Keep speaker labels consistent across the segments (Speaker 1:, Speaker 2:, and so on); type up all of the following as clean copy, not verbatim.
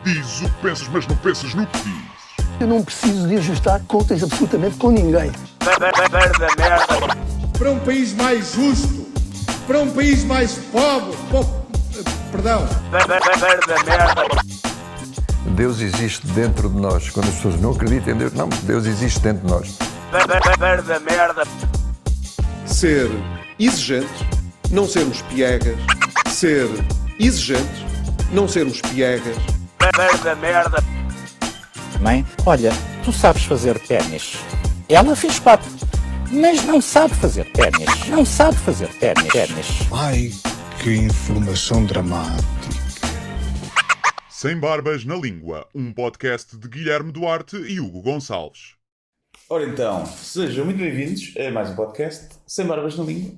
Speaker 1: Dizes o que pensas, mas não pensas no que dizes.
Speaker 2: Eu não preciso de ajustar contas absolutamente com ninguém.
Speaker 3: Para um país mais justo, para um país mais pobre, perdão.
Speaker 4: Deus existe dentro de nós. Quando as pessoas não acreditam em Deus, não, Deus existe dentro de nós.
Speaker 5: Ser exigente, não sermos piegas. Ser exigente, não sermos piegas.
Speaker 6: Mãe, olha, tu sabes fazer ténis. Ela fez 4, mas não sabe fazer ténis. Não sabe fazer ténis.
Speaker 7: Ai, que informação dramática.
Speaker 1: Sem Barbas na Língua, um podcast de Guilherme Duarte e Hugo Gonçalves.
Speaker 8: Ora então, sejam muito bem-vindos a mais um podcast Sem Barbas na Língua.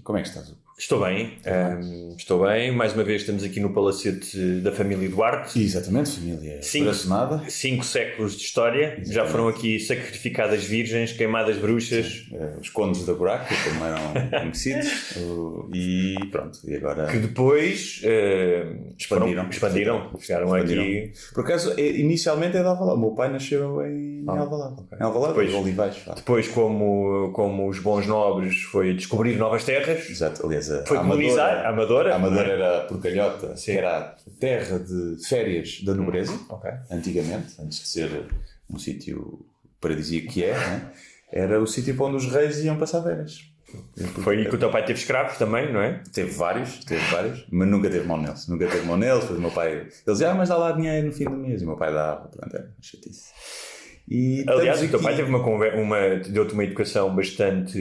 Speaker 8: Como é que estás, Hugo?
Speaker 9: Estou bem. Mais uma vez estamos aqui no palacete da família Duarte.
Speaker 8: Exatamente, família coraçonada.
Speaker 9: 5 séculos de história. Exatamente. Já foram aqui sacrificadas virgens, queimadas bruxas.
Speaker 8: Os condes da buraca, como eram conhecidos. E pronto, e agora...
Speaker 9: Que depois expandiram. Chegaram aqui...
Speaker 8: Por acaso, inicialmente é de Alvalade. O meu pai nasceu em Alvalade. Okay. Em Alvalade, depois, Olivais.
Speaker 9: Depois, como os bons nobres, foi descobrir novas terras.
Speaker 8: Exato, aliás,
Speaker 9: foi colonizar a Amadora.
Speaker 8: A Amadora era Porcalhota, que era a terra de férias da nobreza, antigamente, antes de ser um sítio paradisíaco que né? Era o sítio para onde os reis iam passar férias.
Speaker 9: Foi aí que o teu pai teve escravos também, não é?
Speaker 8: Teve vários, mas nunca teve mão neles. Depois o meu pai... Ele dizia, mas dá lá dinheiro no fim do mês. E o meu pai dava, pronto, era chatice. E
Speaker 9: aliás, o teu pai teve deu-te uma educação bastante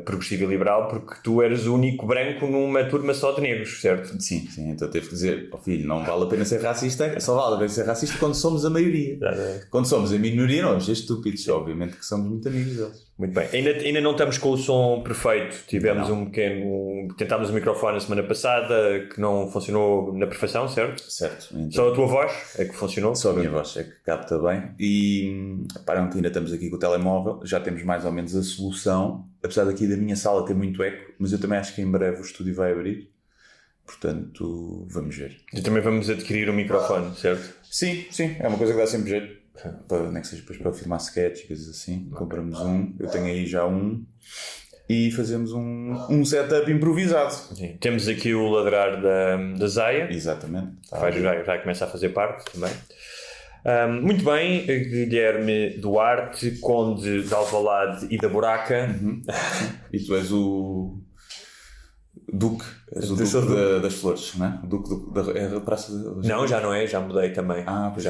Speaker 9: progressiva e liberal, porque tu eras o único branco numa turma só de negros, certo?
Speaker 8: Sim, então teve que dizer, filho, não vale a pena ser racista, só vale a pena ser racista quando somos a maioria. Quando somos a minoria, não vamos ser estúpidos, obviamente que somos muito amigos deles.
Speaker 9: Muito bem, ainda não estamos com o som perfeito, tivemos tentámos o microfone a semana passada, que não funcionou na perfeição, certo?
Speaker 8: Certo. Então,
Speaker 9: só a tua voz é que funcionou?
Speaker 8: Só a minha voz é que capta bem. E reparam que ainda estamos aqui com o telemóvel, já temos mais ou menos a solução, apesar daqui da minha sala ter muito eco, mas eu também acho que em breve o estúdio vai abrir, portanto vamos ver.
Speaker 9: E também vamos adquirir um microfone, certo?
Speaker 8: Sim, é uma coisa que dá sempre jeito, nem que seja depois para filmar sketches, coisas assim. Compramos eu tenho aí já um, e fazemos um setup improvisado.
Speaker 9: Sim. Temos aqui o ladrar da Zaya.
Speaker 8: Exatamente.
Speaker 9: Já começa a fazer parte também. Muito bem, Guilherme Duarte, conde de Alvalade e da Buraca.
Speaker 8: E tu és o Duque, das Flores, não é? O Duque da Praça de...
Speaker 9: Não, já não é, já mudei também.
Speaker 8: Pois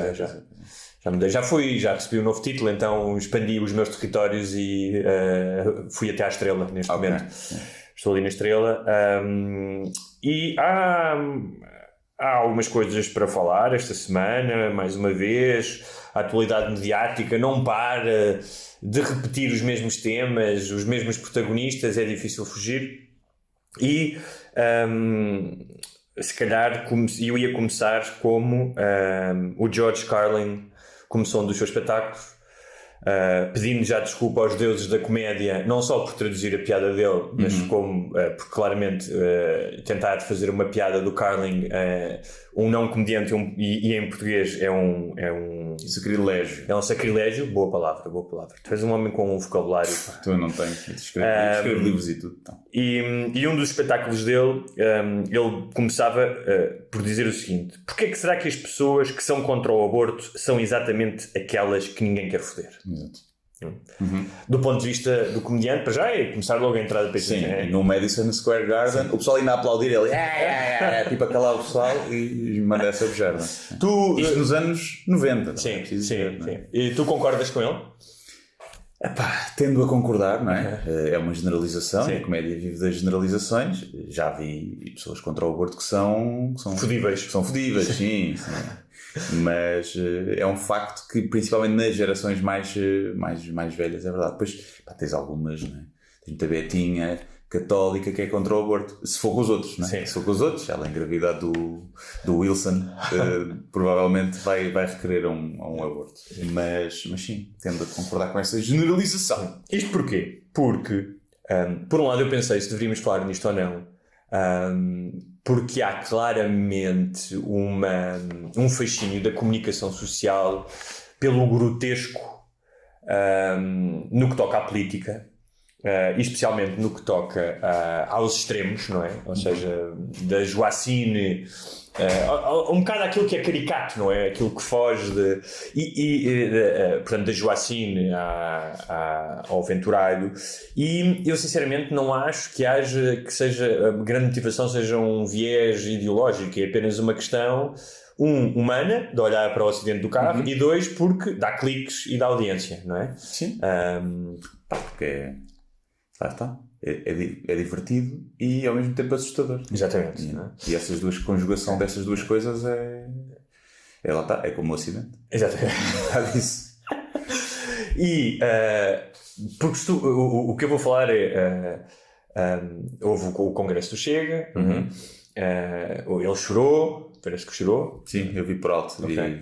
Speaker 9: já mudei, já recebi um novo título, então expandi os meus territórios e fui até à Estrela neste momento. Estou ali na Estrela. E há algumas coisas para falar esta semana, mais uma vez. A atualidade mediática não para de repetir os mesmos temas, os mesmos protagonistas, é difícil fugir. E se calhar eu ia começar como o George Carlin começou um dos seus espetáculos, pedindo já desculpa aos deuses da comédia, não só por traduzir a piada dele, mas como por claramente tentar fazer uma piada do Carlin, um não comediante e em português é um
Speaker 8: sacrilégio.
Speaker 9: É um sacrilégio, boa palavra. Tu és um homem com um vocabulário.
Speaker 8: Tu não tens, escrevo livros e tudo. Então.
Speaker 9: E um dos espetáculos dele, ele começava por dizer o seguinte: porquê que será que as pessoas que são contra o aborto são exatamente aquelas que ninguém quer foder?
Speaker 8: Exato.
Speaker 9: Do ponto de vista do comediante, para já é começar logo a entrada para
Speaker 8: sim, no Madison Square Garden, o pessoal ainda a aplaudir ele, tipo a calar o pessoal e manda essa bejarda. Isto nos anos 90.
Speaker 9: Sim. E tu concordas com ele?
Speaker 8: Tendo a concordar, não é? É uma generalização, e a comédia vive das generalizações. Já vi pessoas contra o aborto que são
Speaker 9: fodíveis.
Speaker 8: São fodíveis, sim. Mas é um facto que, principalmente nas gerações mais velhas, é verdade. Depois tens algumas, não é? Tens muita betinha católica que é contra o aborto, se for com os outros, não é?
Speaker 9: Sim.
Speaker 8: Se for com os outros, ela engravidar do Wilson, provavelmente vai requerer um aborto. Mas sim, tendo a concordar com essa generalização.
Speaker 9: Isto porquê? Porque, por um lado, eu pensei se deveríamos falar nisto ou não, Porque há claramente um fascínio da comunicação social pelo grotesco no que toca à política, e especialmente no que toca aos extremos, não é? Ou seja, da Joacine, um bocado aquilo que é caricato, não é? Aquilo que foge portanto, da Joacine ao Venturalho. E eu sinceramente não acho que seja a grande motivação seja um viés ideológico, é apenas uma questão humana, de olhar para o acidente do carro, e 2, porque dá cliques e dá audiência, não é?
Speaker 8: Sim. Porque é divertido e ao mesmo tempo assustador.
Speaker 9: Exatamente.
Speaker 8: E conjugação dessas duas coisas lá está, é como o acidente.
Speaker 9: Exatamente.
Speaker 8: Isso.
Speaker 9: E porque o que eu vou falar houve o Congresso do Chega, ele chorou. Parece que chorou.
Speaker 8: Sim, eu vi por alto.
Speaker 9: Okay.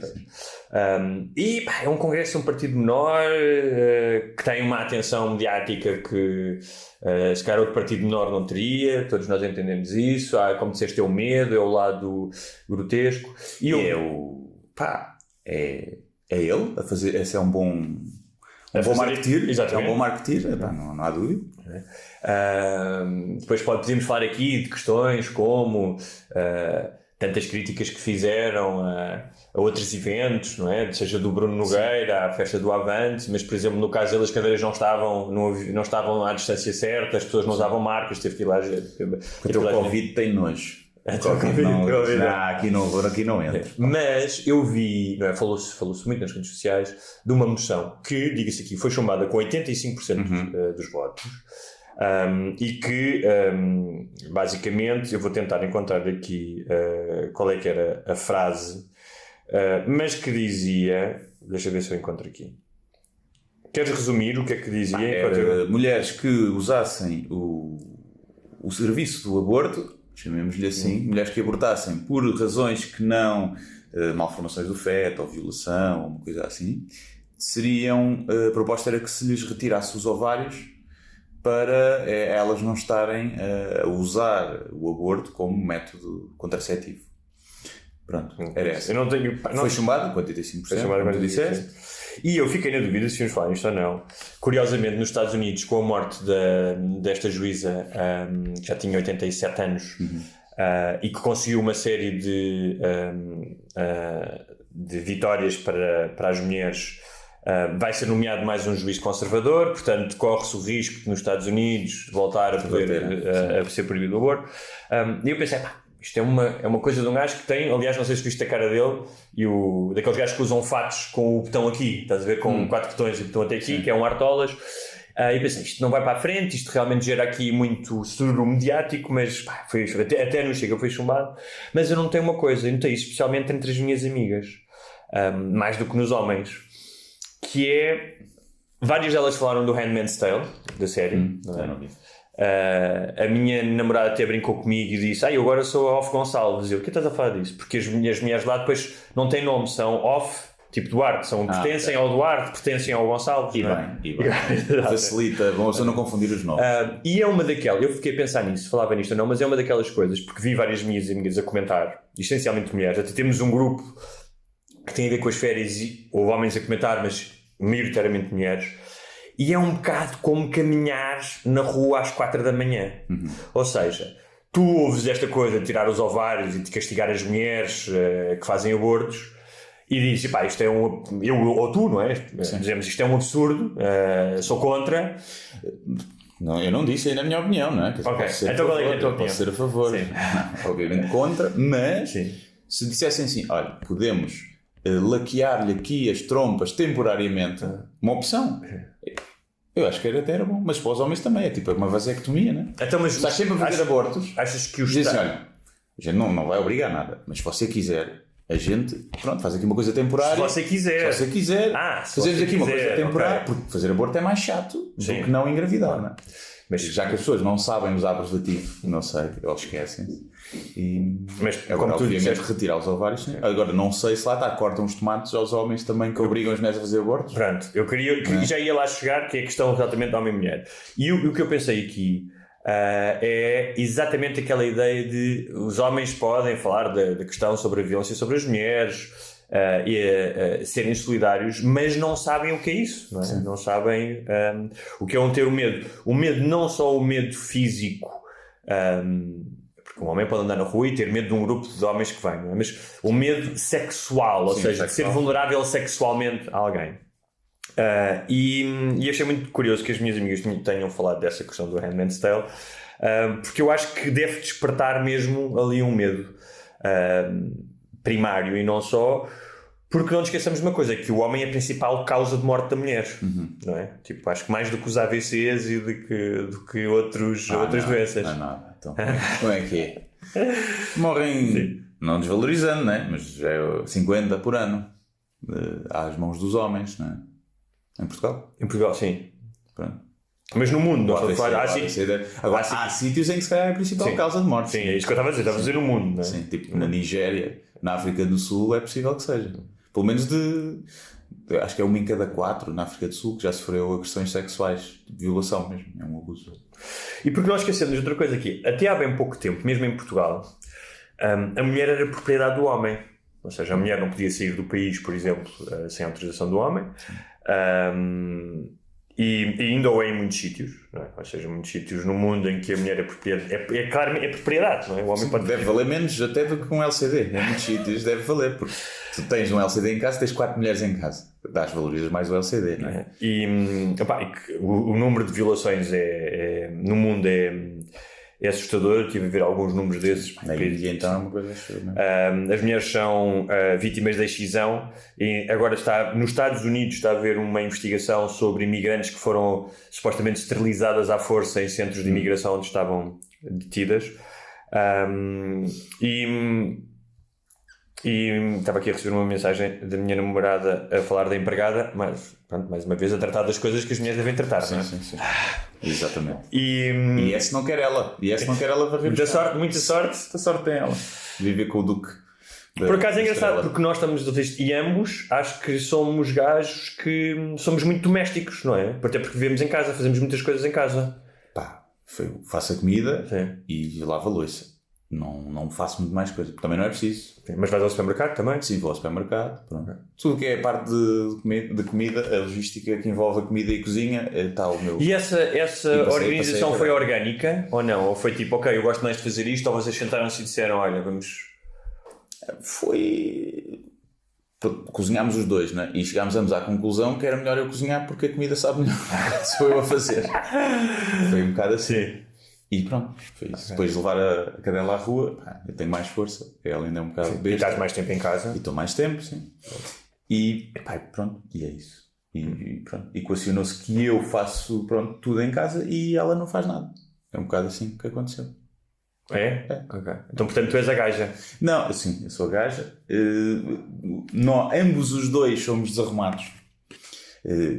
Speaker 9: E é um congresso de um partido menor que tem uma atenção mediática que se calhar outro partido menor não teria. Todos nós entendemos isso. Como disseste, é o medo, é o lado grotesco. E
Speaker 8: é ele a fazer. Esse é um bom marketeer.
Speaker 9: Exatamente.
Speaker 8: É um bom marketeer, não há dúvida.
Speaker 9: Depois podemos falar aqui de questões como tantas críticas que fizeram a outros eventos, não é? Seja do Bruno Nogueira, à festa do Avante, mas por exemplo no caso dele as cadeiras não estavam à distância certa, as pessoas não usavam marcas, teve que ir lá.
Speaker 8: Porque o Covid tem nojo. Aqui não entra.
Speaker 9: Mas eu vi, não é? Falou-se muito nas redes sociais de uma moção que, diga-se aqui, foi chumbada com 85% dos votos. E que basicamente eu vou tentar encontrar aqui qual é que era a frase, mas que dizia, deixa eu ver se eu encontro aqui. Queres resumir o que é que dizia?
Speaker 8: Mulheres que usassem o serviço do aborto, chamemos-lhe assim, mulheres que abortassem por razões que não malformações do feto ou violação ou uma coisa assim, a proposta era que se lhes retirasse os ovários para elas não estarem a usar o aborto como método contraceptivo. Pronto, era essa. Foi chumbado com 85%, como tu disseste.
Speaker 9: E eu fiquei na dúvida se íamos falar nisto ou não. Curiosamente, nos Estados Unidos, com a morte desta juíza, que já tinha 87 anos, e que conseguiu uma série de vitórias para as mulheres, vai ser nomeado mais um juiz conservador, portanto corre-se o risco de nos Estados Unidos voltar a poder a ser proibido o aborto. E eu pensei, isto é uma coisa de um gajo que tem, aliás não sei se viste a cara dele, daqueles gajos que usam fatos com o botão aqui, estás a ver, com 4 botões e o botão até aqui, que é um Artolas. E pensei, isto não vai para a frente, isto realmente gera aqui muito sururu mediático, mas até no Chega foi chumbado. Mas eu não tenho uma coisa, eu notei isso especialmente entre as minhas amigas, mais do que nos homens, que é, várias delas falaram do Handmaid's Tale, da série, não é? A minha namorada até brincou comigo e disse, eu agora sou a Off Gonçalves. Eu, o que estás a falar disso? Porque as mulheres lá depois não têm nome, são Off, tipo Duarte, pertencem ao Duarte, pertencem ao Gonçalves.
Speaker 8: E bem. Facilita, vamos não confundir os nomes.
Speaker 9: E é uma daquelas, eu fiquei a pensar nisso, falava nisto ou não, mas é uma daquelas coisas, porque vi várias minhas amigas a comentar, essencialmente mulheres, até temos um grupo que tem a ver com as férias, ou homens a comentar, mas maioritariamente mulheres, e é um bocado como caminhar na rua às 4 da manhã. Ou seja, tu ouves esta coisa de tirar os ovários e de castigar as mulheres que fazem abortos, e dizes, isto é eu ou tu, não é? Dizemos, isto é um absurdo, sou contra.
Speaker 8: Não, eu não disse aí na minha opinião, não é?
Speaker 9: Então qual é a tua opinião?
Speaker 8: Posso ser a favor. Obviamente contra, mas se dissessem assim, olha, podemos laquear-lhe aqui as trompas temporariamente, uma opção. Eu acho que até era bom, mas para os homens também é tipo uma vasectomia, não é?
Speaker 9: Então, mas
Speaker 8: estás sempre a fazer abortos.
Speaker 9: Achas que o
Speaker 8: Estado... olha, a gente não vai obrigar nada, mas se você quiser, a gente, faz aqui uma coisa temporária.
Speaker 9: Se você quiser.
Speaker 8: Fazemos aqui uma coisa temporária, porque fazer aborto é mais chato do que não engravidar, não é? Mas já que as pessoas não sabem usar preservativo, não sei, eles esquecem-se. Mas agora, como tu disseste, retirar os ovários, sim. Agora não sei se lá está, cortam os tomates aos homens também que obrigam as mulheres a fazer abortos.
Speaker 9: Pronto, eu queria já ia lá chegar, que é a questão exatamente de homem e mulher. E o que eu pensei aqui, é exatamente aquela ideia de os homens podem falar da questão sobre a violência sobre as mulheres e serem solidários, mas não sabem o que é isso, não é? Não sabem o que é ter o medo. O medo, não só o medo físico, porque um homem pode andar na rua e ter medo de um grupo de homens que vem, não é? Mas o medo sexual, ou seja, de ser vulnerável sexualmente a alguém. E achei muito curioso que as minhas amigas tenham falado dessa questão do Handmaid's Tale, porque eu acho que deve despertar mesmo ali um medo primário, e não só, porque não nos esqueçamos de uma coisa, que o homem é a principal causa de morte da mulher, não é? Tipo, acho que mais do que os AVCs e do que outras doenças.
Speaker 8: Não é nada. Então, como é que é? Morrem, sim, não desvalorizando, né? Mas é 50 por ano às mãos dos homens, não é? Em Portugal?
Speaker 9: Em Portugal, sim.
Speaker 8: Pronto.
Speaker 9: Mas no mundo, não
Speaker 8: agora, há sítios em que se calhar é a principal causa de morte.
Speaker 9: Sim, é isso que eu estava a dizer. Estava a dizer no mundo, não é?
Speaker 8: Sim, tipo na Nigéria, na África do Sul, é possível que seja. Pelo menos acho que é 1 em cada 4 na África do Sul que já sofreu agressões sexuais, de violação mesmo, é um abuso.
Speaker 9: E porque nós esquecemos de outra coisa aqui, até há bem pouco tempo, mesmo em Portugal, a mulher era propriedade do homem. Ou seja, a mulher não podia sair do país, por exemplo, sem autorização do homem. E ainda ou é em muitos sítios, não é? Ou seja, muitos sítios no mundo em que a mulher é propriedade, claramente é propriedade, não é? O homem pode
Speaker 8: deve valer menos até do que um LCD. Em muitos sítios deve valer, porque tu tens um LCD em casa, tens 4 mulheres em casa. Valorizas mais o LCD, não é?
Speaker 9: E o número de violações no mundo é assustador. Eu estive a ver alguns números desses.
Speaker 8: Então é uma coisa assustadora.
Speaker 9: As mulheres são vítimas da excisão, e agora nos Estados Unidos está a haver uma investigação sobre imigrantes que foram supostamente esterilizadas à força em centros de imigração onde estavam detidas. E estava aqui a receber uma mensagem da minha namorada a falar da empregada, mas pronto, mais uma vez a tratar das coisas que as mulheres devem tratar, não é?
Speaker 8: Sim. Exatamente. E esse não quer ela. Varrer.
Speaker 9: Muita sorte tem ela.
Speaker 8: Viver com o Duque.
Speaker 9: Por acaso é engraçado, porque nós estamos e ambos acho que somos gajos que somos muito domésticos, não é? Até porque vivemos em casa, fazemos muitas coisas em casa.
Speaker 8: Faço a comida,
Speaker 9: sim,
Speaker 8: e lavo a louça. Não faço muito mais coisa, porque também não é preciso.
Speaker 9: Sim, mas vais ao supermercado também?
Speaker 8: Sim, vou ao supermercado. Pronto. Tudo que é a parte de comida, a logística que envolve a comida e a cozinha, está o meu.
Speaker 9: E essa organização foi orgânica ou não? Ou foi tipo, ok, eu gosto mais de fazer isto, ou vocês sentaram-se e disseram, olha, vamos...
Speaker 8: Foi... Cozinhámos os dois, né? E chegámos ambos à conclusão que era melhor eu cozinhar porque a comida sabe melhor. Sou eu a fazer. Foi um bocado assim.
Speaker 9: Sim.
Speaker 8: E pronto, foi isso. Depois de levar a cadela à rua, eu tenho mais força, ela ainda é um bocado besta.
Speaker 9: E estás mais tempo em casa?
Speaker 8: E estou mais tempo, sim. E pronto, e é isso. E pronto, equacionou-se que eu faço tudo em casa e ela não faz nada. É um bocado assim que aconteceu.
Speaker 9: É? Ok. Então, portanto, tu és a gaja?
Speaker 8: Não, sim, eu sou a gaja. Ambos os dois somos desarrumados.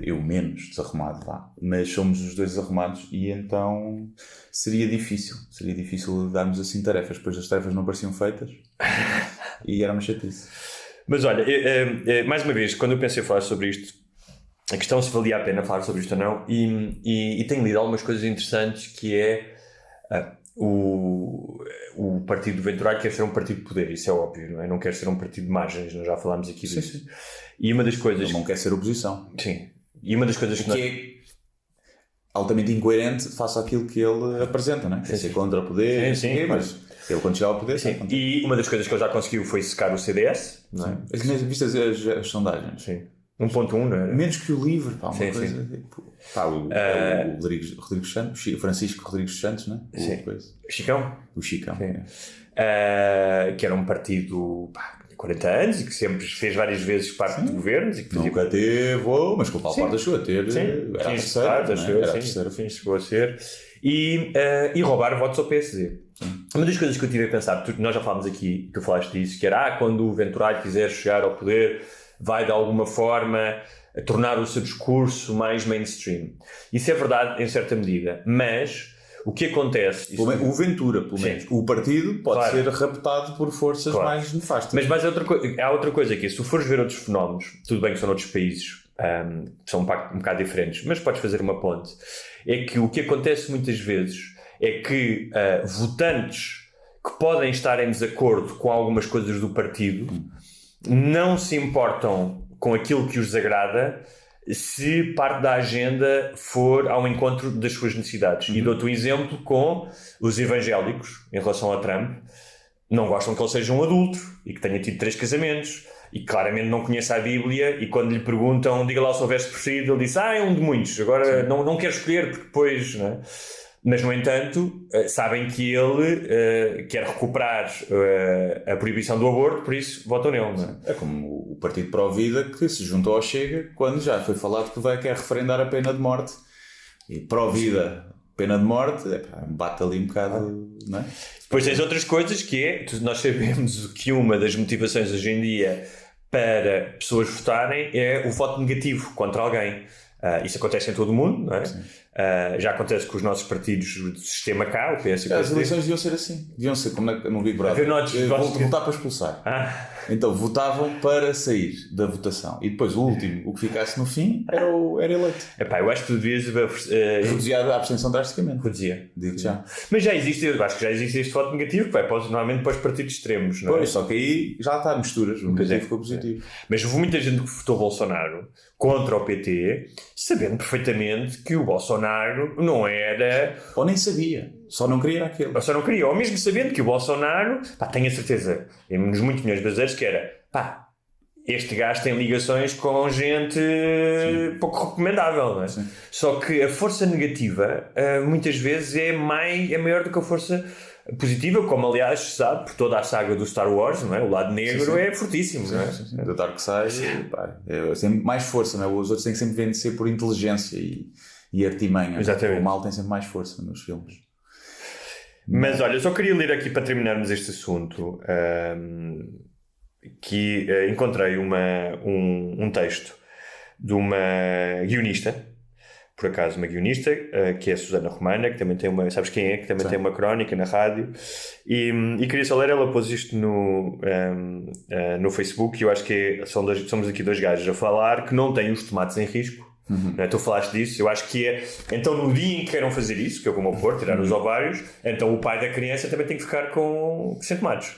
Speaker 8: Eu menos desarrumado, mas somos os dois desarrumados, e então seria difícil darmos assim tarefas, pois as tarefas não pareciam feitas e era uma chatice.
Speaker 9: Mas olha, mais uma vez, quando eu pensei a falar sobre isto, a questão se valia a pena falar sobre isto ou não, e tenho lido algumas coisas interessantes, que é o partido do Ventura quer ser um partido de poder, isso é óbvio, não é? Não quer ser um partido de margens, nós já falámos aqui disso. Sim. E uma das coisas...
Speaker 8: Ele não quer ser oposição.
Speaker 9: Sim. E uma das coisas
Speaker 8: que é altamente incoerente face àquilo que ele apresenta, não é? Quer ser contra o poder,
Speaker 9: sim,
Speaker 8: mas ele quando chegar ao poder...
Speaker 9: Sim. E uma das coisas que ele já conseguiu foi secar o CDS, não é?
Speaker 8: Viste as sondagens?
Speaker 9: Sim. 1.1, não é?
Speaker 8: Menos que o LIVRE, uma
Speaker 9: sim,
Speaker 8: coisa...
Speaker 9: Sim.
Speaker 8: O Rodrigues Santos, Francisco Rodrigues Santos, não é?
Speaker 9: Sim. Chicão?
Speaker 8: O Chicão.
Speaker 9: Sim. Que era um partido... 40 anos e que sempre fez várias vezes parte de governos e que
Speaker 8: nunca teve, mas com o Paulo Portas chegou a ter, era a terceira,
Speaker 9: chegou a ser, e roubar votos ao PSD. Uma das coisas que eu tive a pensar, nós já falámos aqui, tu falaste disso, que era quando o Ventura quiser chegar ao poder, vai de alguma forma tornar o seu discurso mais mainstream. Isso é verdade em certa medida, mas o que acontece...
Speaker 8: O Ventura, pelo menos. O partido pode ser raptado por forças mais nefastas.
Speaker 9: Mas há outra coisa aqui. Se tu fores ver outros fenómenos, tudo bem que são noutros países, são um bocado diferentes, mas podes fazer uma ponte. É que o que acontece muitas vezes é que votantes que podem estar em desacordo com algumas coisas do partido não se importam com aquilo que os desagrada se parte da agenda for ao encontro das suas necessidades. E dou-te um exemplo com os evangélicos em relação a Trump. Não gostam que ele seja um adulto e que tenha tido 3 casamentos e claramente não conhece a Bíblia, e quando lhe perguntam, diga lá se houvesse preferido, ele diz, é um de muitos, agora não quero escolher porque depois... Não é? Mas, no entanto, sabem que ele quer recuperar a proibição do aborto, por isso votam nele. Não é?
Speaker 8: É como o Partido Pró-Vida, que se juntou ao Chega quando já foi falado que quer referendar a pena de morte. E Pró-Vida, pena de morte, bate ali um bocado, não é?
Speaker 9: Depois tens outras coisas que é, nós sabemos que uma das motivações hoje em dia para pessoas votarem é o voto negativo contra alguém. Isso acontece em todo o mundo, não é? Já acontece com os nossos partidos do sistema cá, o PS e o PSD.
Speaker 8: As eleições deviam ser assim. Deviam ser como no Big Brother. Votar para expulsar. Então votavam para sair da votação. E depois o último, o que ficasse no fim, era eleito.
Speaker 9: Eu acho que tu devias...
Speaker 8: reduzia a abstenção drasticamente.
Speaker 9: Reduzia.
Speaker 8: Digo já.
Speaker 9: Mas já existe, eu acho que já existe este voto negativo, normalmente para os partidos extremos, não é?
Speaker 8: Pois, só que aí já está misturas, o negativo com o positivo.
Speaker 9: Mas houve muita gente que votou Bolsonaro contra o PT, sabendo perfeitamente que o Bolsonaro não era...
Speaker 8: Ou nem sabia, só não queria aquele.
Speaker 9: Ou só não queria, ou mesmo sabendo que o Bolsonaro, tenho a certeza, nos muitos milhões de brasileiros, que era, este gajo tem ligações com gente pouco recomendável, não é?
Speaker 8: Sim.
Speaker 9: Só que a força negativa, muitas vezes, é maior do que a força positiva, como aliás se sabe por toda a saga do Star Wars, não é? O lado negro é fortíssimo, não é?
Speaker 8: Sim. Do Dark Side é sempre mais força, não é? Os outros têm que sempre vencer por inteligência e artimanha.
Speaker 9: Exatamente.
Speaker 8: O mal tem sempre mais força nos filmes.
Speaker 9: Mas olha, eu só queria ler aqui para terminarmos este assunto que encontrei um texto de uma guionista, por acaso uma guionista, que é a Susana Romana, que também tem uma, sabes quem é? Que também tem uma crónica na rádio, e queria só ler, ela pôs isto no Facebook, e eu acho que somos aqui 2 gajos a falar que não têm os tomates em risco. Tu falaste disso, eu acho que é, então no dia em que queiram fazer isso, que é como o pôr, tirar os ovários, então o pai da criança também tem que ficar sem tomates.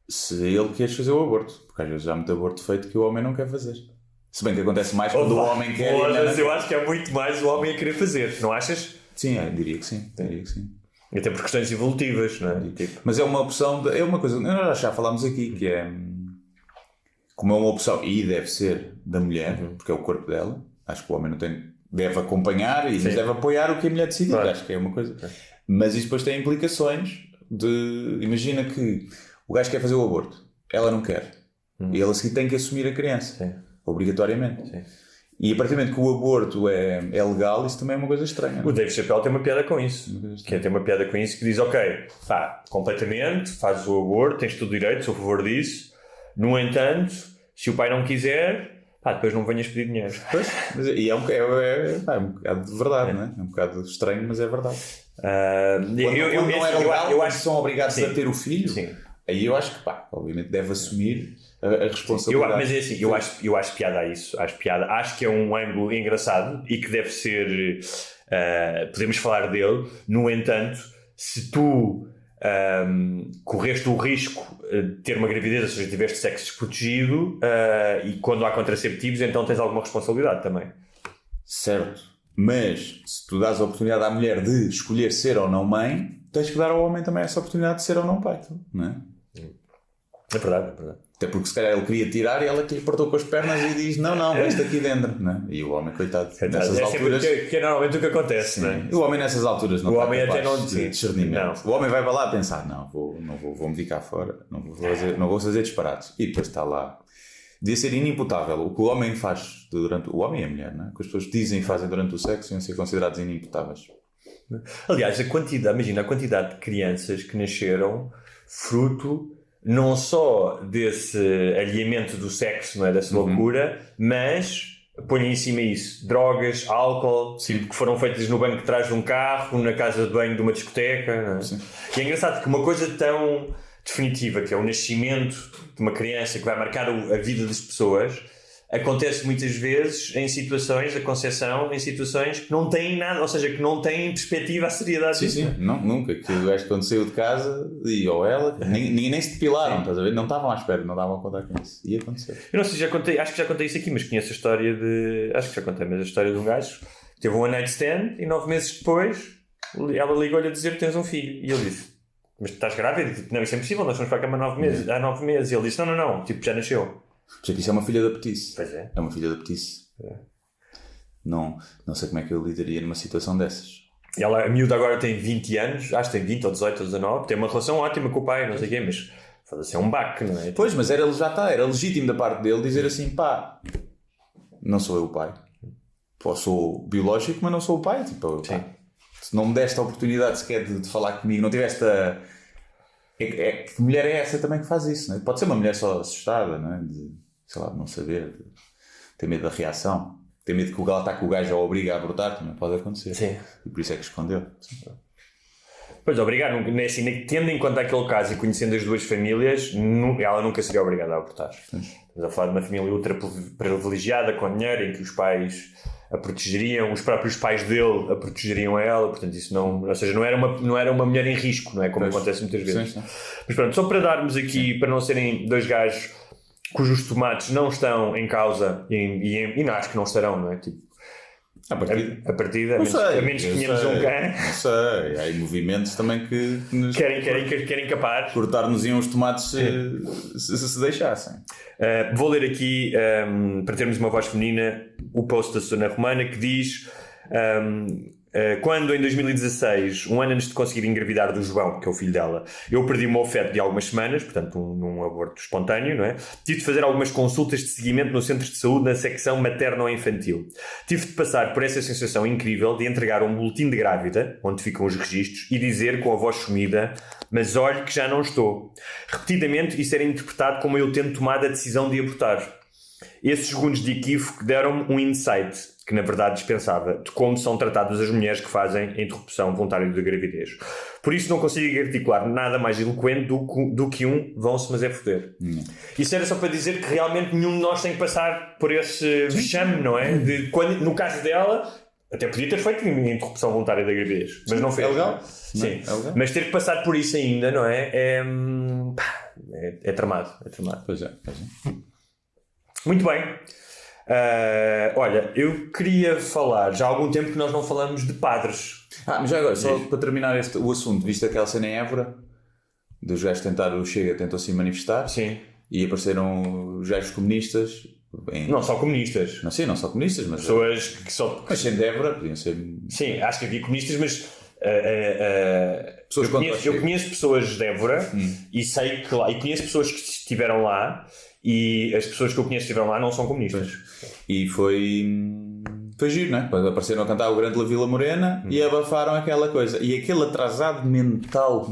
Speaker 8: Se ele quer fazer o aborto, porque às vezes há muito aborto feito que o homem não quer fazer. Se bem que acontece mais quando o homem quer.
Speaker 9: Mas eu acho que é muito mais o homem a querer fazer, não achas?
Speaker 8: Sim, diria que sim.
Speaker 9: Até por questões evolutivas, não é?
Speaker 8: Mas é uma opção, é uma coisa, nós já falámos aqui, que é como é uma opção, e deve ser da mulher, porque é o corpo dela. Acho que o homem deve acompanhar e deve apoiar o que a mulher decide. Claro. Acho que é uma coisa. Mas isso depois tem implicações imagina que o gajo quer fazer o aborto, ela não quer. E ele a seguir tem que assumir a criança. Obrigatoriamente. Sim. E a partir do momento que o aborto é legal, isso também é uma coisa estranha.
Speaker 9: O Dave Chappelle tem uma piada com isso. Tem uma piada com isso que diz, ok, completamente, fazes o aborto, tens todo o direito, sou a favor disso. No entanto, se o pai não quiser, depois não venhas pedir dinheiro.
Speaker 8: Pois, e é um bocado de verdade, não é? É um bocado estranho, mas é verdade. Quando não é legal, eu acho que são obrigados a ter o filho. Sim. Aí eu acho que, obviamente deve assumir a responsabilidade.
Speaker 9: Mas é assim, eu acho piada a isso. Acho que é um ângulo engraçado e que deve ser... podemos falar dele. No entanto, se tu correste o risco de ter uma gravidez, ou seja, tiveste sexo desprotegido, e quando há contraceptivos, então tens alguma responsabilidade também.
Speaker 8: Certo. Mas se tu dás a oportunidade à mulher de escolher ser ou não mãe, tens que dar ao homem também essa oportunidade de ser ou não pai, não é?
Speaker 9: É verdade.
Speaker 8: Até porque se calhar ele queria tirar e ela que lhe apertou com as pernas e diz não, isto aqui dentro, não é? E o homem, coitado, nessas alturas...
Speaker 9: Que é normalmente o que acontece, não é?
Speaker 8: O homem nessas alturas não
Speaker 9: está
Speaker 8: capaz de discernimento. O homem vai para lá a pensar, vou-me ficar fora, não vou fazer disparates. E depois está lá. Devia ser inimputável. O que o homem faz o homem e a mulher, não é? O que as pessoas dizem e fazem durante o sexo iam ser considerados inimputáveis.
Speaker 9: Aliás, imagina a quantidade de crianças que nasceram fruto não só desse alinhamento do sexo, não é? Dessa loucura, mas põe em cima isso, drogas, álcool, que foram feitas no banco de trás de um carro, na casa de banho de uma discoteca, não é? E é engraçado que uma coisa tão definitiva, que é o nascimento de uma criança que vai marcar a vida das pessoas, acontece muitas vezes em situações, a concepção, em situações que não têm nada, ou seja, que não têm perspectiva à seriedade disso.
Speaker 8: Sim, não, nunca. Que o gajo quando saiu de casa, ou ela, ninguém nem se depilaram, estás a ver? Não estavam à espera, não davam a contar com isso. E aconteceu.
Speaker 9: Eu não sei se já contei, acho que já contei isso aqui, mas conheço a história de. Acho que já contei, mas a história de um gajo que teve um one night stand e 9 meses depois ela ligou-lhe a dizer que tens um filho. E ele disse: mas tu estás grávida? Tipo, não, isso é impossível, nós fomos para a cama há 9 meses. E ele disse: não, tipo, já nasceu.
Speaker 8: Porque isso é uma filha da petice.
Speaker 9: Pois é.
Speaker 8: É uma filha da petice. Não sei como é que eu lidaria numa situação dessas.
Speaker 9: E ela, a miúda agora tem 20 anos, acho que tem 20 ou 18 ou 19, tem uma relação ótima com o pai, não sei o quê, mas foda-se, é um baque, não é?
Speaker 8: Pois, mas era legítimo da parte dele dizer assim, pá, não sou eu o pai. Pô, sou biológico, mas não sou o pai. Tipo, pá, se não me deste a oportunidade sequer de falar comigo, não tiveste a... que mulher é essa também que faz isso, não é? Pode ser uma mulher só assustada, não é? De, sei lá, de não saber, de ter medo da reação. Ter medo que ela está com o gajo ou obriga a abortar, também pode acontecer.
Speaker 9: Sim.
Speaker 8: E por isso é que escondeu.
Speaker 9: Pois, obrigar, assim, tendo em conta aquele caso e conhecendo as duas famílias, ela nunca seria obrigada a abortar. Estamos a falar de uma família ultra privilegiada, com dinheiro, em que os pais a protegeriam, os próprios pais dele a protegeriam a ela, portanto isso não... Ou seja, não era uma mulher em risco, não é? Como acontece muitas vezes.
Speaker 8: Sim.
Speaker 9: Mas pronto, só para darmos aqui, para não serem dois gajos cujos tomates não estão em causa e não, acho que não estarão, não é? Tipo, a partida, a menos que tenhamos um cão.
Speaker 8: Não sei, há aí movimentos também que nos
Speaker 9: querem capar.
Speaker 8: cortar-nos iam os tomates se deixassem.
Speaker 9: Vou ler aqui, para termos uma voz feminina, o post da Susana Romana que diz... quando em 2016, um ano antes de conseguir engravidar do João, que é o filho dela, eu perdi o meu feto de algumas semanas, portanto num aborto espontâneo, não é? Tive de fazer algumas consultas de seguimento no centro de saúde na secção materno-infantil. Tive de passar por essa sensação incrível de entregar um boletim de grávida, onde ficam os registros, e dizer com a voz sumida: mas olhe que já não estou. Repetidamente isso era interpretado como eu tendo tomado a decisão de abortar. Esses segundos de equívoco deram-me um insight que na verdade dispensava, de como são tratadas as mulheres que fazem a interrupção voluntária da gravidez. Por isso não consigo articular nada mais eloquente do que vão-se mas é foder. Isso era só para dizer que realmente nenhum de nós tem que passar por esse vexame, não é? De quando, no caso dela, até podia ter feito a interrupção voluntária da gravidez, mas não fez.
Speaker 8: É legal?
Speaker 9: Sim,
Speaker 8: é legal. Mas
Speaker 9: ter que passar por isso ainda, não é? É tramado.
Speaker 8: Pois é.
Speaker 9: Muito bem. Olha, eu queria falar, já há algum tempo que nós não falamos de padres.
Speaker 8: Mas já agora, só para terminar o assunto, viste aquela cena em Évora, dos gajos o Chega tentou-se manifestar.
Speaker 9: Sim.
Speaker 8: E apareceram os gajos comunistas.
Speaker 9: Não só comunistas.
Speaker 8: Não só comunistas, mas...
Speaker 9: Pessoas que só...
Speaker 8: Mas sendo de Évora, podiam ser...
Speaker 9: Sim, acho que havia comunistas, mas... eu conheço pessoas de Évora e sei que lá... E conheço pessoas que estiveram lá e as pessoas que eu conheço que estiveram lá não são comunistas.
Speaker 8: E foi giro, não é? Depois apareceram a cantar o Grande La Vila Morena e abafaram aquela coisa. E aquele atrasado mental,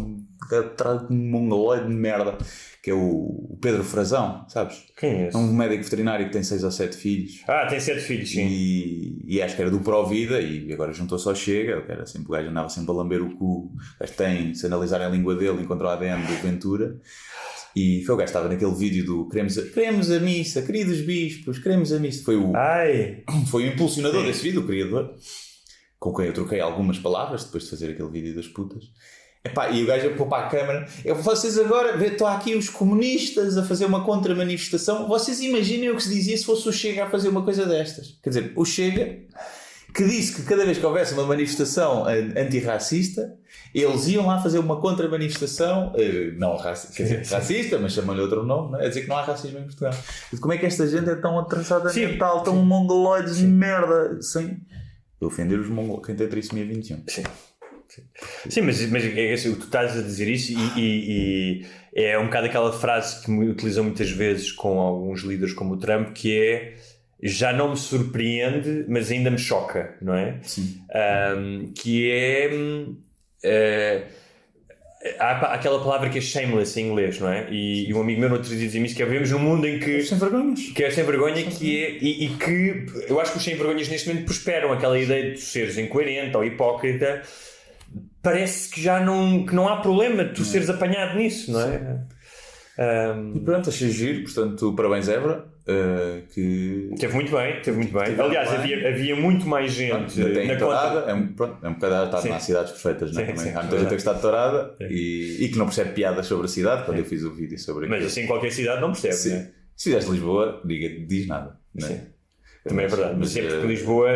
Speaker 8: mongoloide de merda, que é o Pedro Frazão, sabes?
Speaker 9: Quem é esse?
Speaker 8: É um médico veterinário que tem 6 ou 7 filhos.
Speaker 9: Tem 7 filhos, sim.
Speaker 8: E acho que era do Provida e agora juntou-se ao Chega. Era sempre, o gajo andava sempre a lamber o cu. Se analisarem a língua dele, encontrou a ADN do Ventura. E foi o gajo que estava naquele vídeo do queremos a missa, queridos bispos, queremos a missa. Foi o impulsionador desse vídeo, o criador, com quem eu troquei algumas palavras depois de fazer aquele vídeo das putas. E o gajo pôs para a câmara: vocês agora, estão aqui os comunistas a fazer uma contra-manifestação, vocês imaginem o que se dizia se fosse o Chega a fazer uma coisa destas. Quer dizer, o Chega, que disse que cada vez que houvesse uma manifestação antirracista, eles iam lá fazer uma contra-manifestação, não racista, quer dizer, racista, mas chamam-lhe outro nome, não é? A dizer que não há racismo em Portugal. E como é que esta gente é tão atrasada mental, tão mongoloides de merda, sem ofender os mongolos, quem tem trissomia 21.
Speaker 9: Sim, mas é assim, tu estás a dizer isso e é um bocado aquela frase que me utilizam muitas vezes com alguns líderes como o Trump, que é: já não me surpreende, mas ainda me choca, não é?
Speaker 8: Sim.
Speaker 9: Que é... há aquela palavra que é shameless em inglês, não é? E um amigo meu no outro dia dizia-me isso, que vivemos num mundo em que...
Speaker 8: sem vergonhas.
Speaker 9: Que é sem vergonha, e que... Eu acho que os sem vergonhas neste momento prosperam. Aquela ideia de seres incoerente ou hipócrita, parece que já não há problema de tu seres apanhado nisso, não é?
Speaker 8: E pronto, achei giro, portanto, parabéns Évora. que...
Speaker 9: Teve muito bem. Aliás, havia muito mais gente
Speaker 8: na
Speaker 9: tourada.
Speaker 8: conta. É um bocado estar nas cidades perfeitas, não é?
Speaker 9: Sim,
Speaker 8: Há muita gente que está de tourada
Speaker 9: Sim.
Speaker 8: e que não percebe piadas sobre a cidade, quando eu fiz o vídeo sobre aquilo.
Speaker 9: Mas assim, qualquer cidade não percebe,
Speaker 8: Sim.
Speaker 9: não é?
Speaker 8: Se fizeres Lisboa, ninguém diz nada, não é?
Speaker 9: Sim. Também é verdade, mas sempre que Lisboa...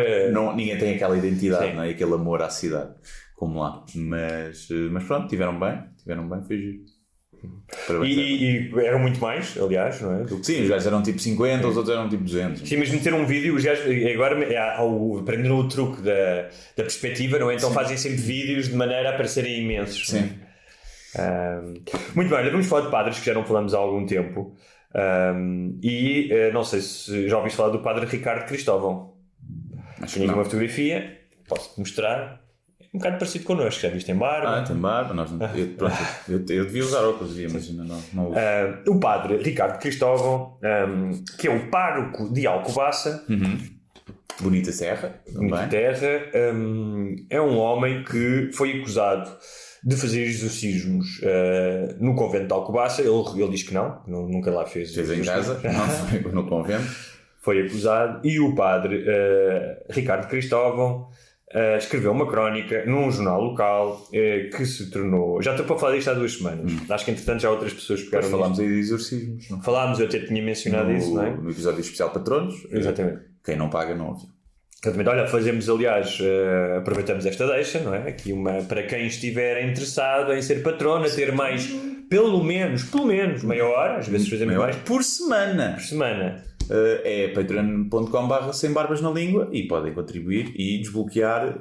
Speaker 8: ninguém tem aquela identidade,
Speaker 9: Sim.
Speaker 8: não é? Aquele amor à cidade, como lá. Mas pronto, tiveram bem, foi giro.
Speaker 9: E eram muito mais, aliás, não é?
Speaker 8: Sim, os gajos eram tipo 50, os outros eram tipo 200.
Speaker 9: Sim, mas meter um vídeo, os gajos agora aprenderam o truque da perspectiva, não é? Então fazem sempre vídeos de maneira a parecerem imensos.
Speaker 8: Sim.
Speaker 9: Muito bem, olha, vamos falar de padres, que já não falamos há algum tempo. Não sei se já ouviste falar do padre Ricardo Cristóvão. Tinha aqui uma fotografia, posso-te mostrar. Um bocado parecido connosco, já viste em barba.
Speaker 8: Tem barba, eu devia usar óculos, mas ainda não uso.
Speaker 9: O padre Ricardo Cristóvão, que é o pároco de Alcobaça,
Speaker 8: Bonita Serra,
Speaker 9: Bonita Terra, é um homem que foi acusado de fazer exorcismos no convento de Alcobaça. Ele diz que não, nunca lá fez.
Speaker 8: Fez em casa, não foi no convento.
Speaker 9: Foi acusado, e o padre Ricardo Cristóvão escreveu uma crónica num jornal local que se tornou... Já estou para falar disto há 2 semanas. Acho que entretanto já outras pessoas pegaram.
Speaker 8: Falámos aí de exorcismos. Não?
Speaker 9: Falámos, eu até tinha mencionado isso, não é?
Speaker 8: No episódio especial Patronos.
Speaker 9: Exatamente.
Speaker 8: Quem não paga não ouviu.
Speaker 9: Exatamente. Olha, fazemos, aliás, aproveitamos esta deixa, não é? Aqui para quem estiver interessado em ser patrono, a ter mais, pelo menos meia hora, às vezes fazemos mais.
Speaker 8: Por semana. É patreon.com/sem barbas na língua e podem contribuir e desbloquear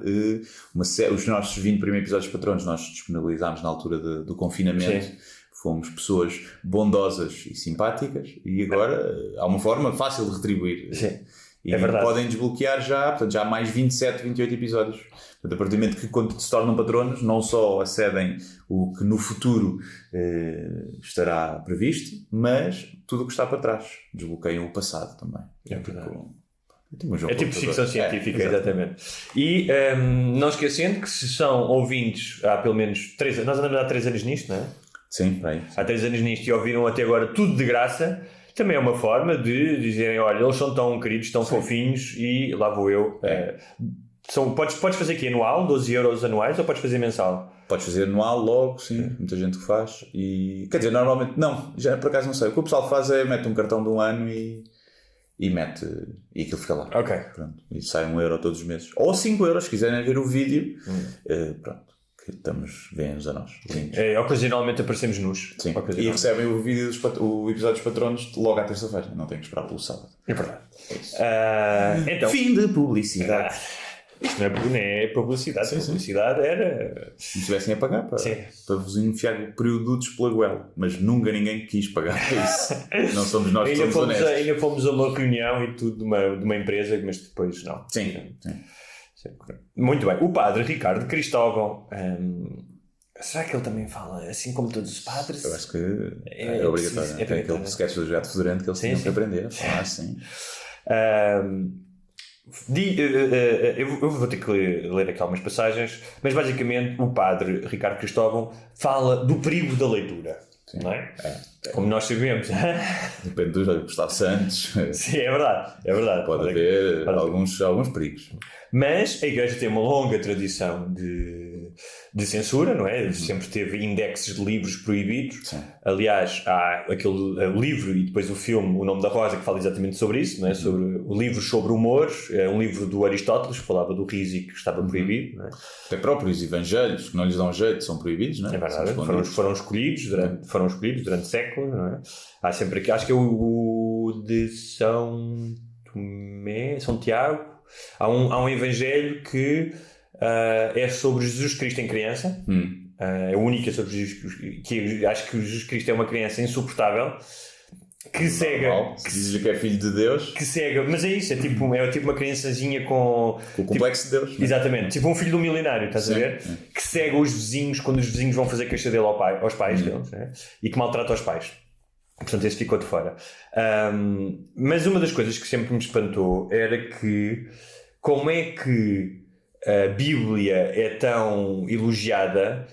Speaker 8: os nossos 20 primeiros episódios de patronos. Nós disponibilizámos na altura do confinamento. Sim. Fomos pessoas bondosas e simpáticas e agora há uma forma fácil de retribuir.
Speaker 9: Sim.
Speaker 8: E podem desbloquear portanto, já mais 27, 28 episódios. Portanto, a partir do momento que, quando se tornam patronos, não só acedem o que no futuro estará previsto, mas tudo o que está para trás. Desbloqueiam o passado também.
Speaker 9: É verdade.
Speaker 8: É
Speaker 9: tipo ficção científica, exatamente. E não esquecendo que se são ouvintes há pelo menos 3 anos, nós andamos há 3 anos nisto, não é?
Speaker 8: Sim, bem.
Speaker 9: Há 3 anos nisto e ouviram até agora tudo de graça. Também é uma forma de dizerem, olha, eles são tão queridos, tão fofinhos e lá vou eu. Podes fazer aqui anual, 12€ anuais, ou podes fazer mensal?
Speaker 8: Podes fazer anual logo, sim, muita gente que faz. E, quer dizer, normalmente não, já por acaso não sei. O que o pessoal faz é mete um cartão de 1 ano e mete, e aquilo fica lá.
Speaker 9: Ok.
Speaker 8: Pronto, e sai 1€ todos os meses. Ou 5€, se quiserem ver o vídeo, pronto. Que vêm-nos a nós.
Speaker 9: Ocasionalmente aparecemos nus.
Speaker 8: Sim. E recebem o episódio dos patronos logo à terça-feira. Não têm que esperar pelo sábado.
Speaker 9: É verdade. Então,
Speaker 8: fim de publicidade.
Speaker 9: Isto não é publicidade.
Speaker 8: Sim.
Speaker 9: Publicidade era...
Speaker 8: Se me tivessem a pagar para vos enfiar produtos pela goela. Mas nunca ninguém quis pagar para isso. Não somos nós que somos honestos.
Speaker 9: Ainda fomos a uma reunião e tudo de uma empresa, mas depois não.
Speaker 8: Sim.
Speaker 9: Muito bem. O padre Ricardo Cristóvão, será que ele também fala assim como todos os padres?
Speaker 8: Eu acho que é obrigatório. É aquele sketch do Gato Fedorento que eles tinham que aprender a falar assim.
Speaker 9: Eu vou ter que ler aqui algumas passagens, mas basicamente o padre Ricardo Cristóvão fala do perigo da leitura. Sim. Não é? Como nós sabemos.
Speaker 8: Depende do Gustavo Santos.
Speaker 9: Sim, é verdade.
Speaker 8: Pode haver alguns perigos.
Speaker 9: Mas a Igreja tem uma longa tradição de censura, não é? Sempre teve indexes de livros proibidos.
Speaker 8: Sim.
Speaker 9: Aliás, há aquele livro e depois o filme O Nome da Rosa que fala exatamente sobre isso, não é? Sobre o livro sobre humor, um livro do Aristóteles que falava do riso e que estava proibido. Não é?
Speaker 8: Até próprios evangelhos que não lhes dão jeito são proibidos, não é?
Speaker 9: É verdade, foram escolhidos durante séculos, não é? Há sempre aqui, acho que é o de São Tiago. Há um evangelho que é sobre Jesus Cristo em criança. É o único sobre Jesus, que acho que Jesus Cristo é uma criança insuportável que cega.
Speaker 8: Se diz que é filho de Deus.
Speaker 9: Que cega, mas é isso, é tipo uma criançazinha com
Speaker 8: o complexo de Deus.
Speaker 9: Exatamente, tipo um filho do milionário, estás a ver? Que cega os vizinhos quando os vizinhos vão fazer queixa dele aos pais deles, né? E que maltrata os pais. Portanto, esse ficou de fora. Mas uma das coisas que sempre me espantou era que como é que a Bíblia é tão elogiada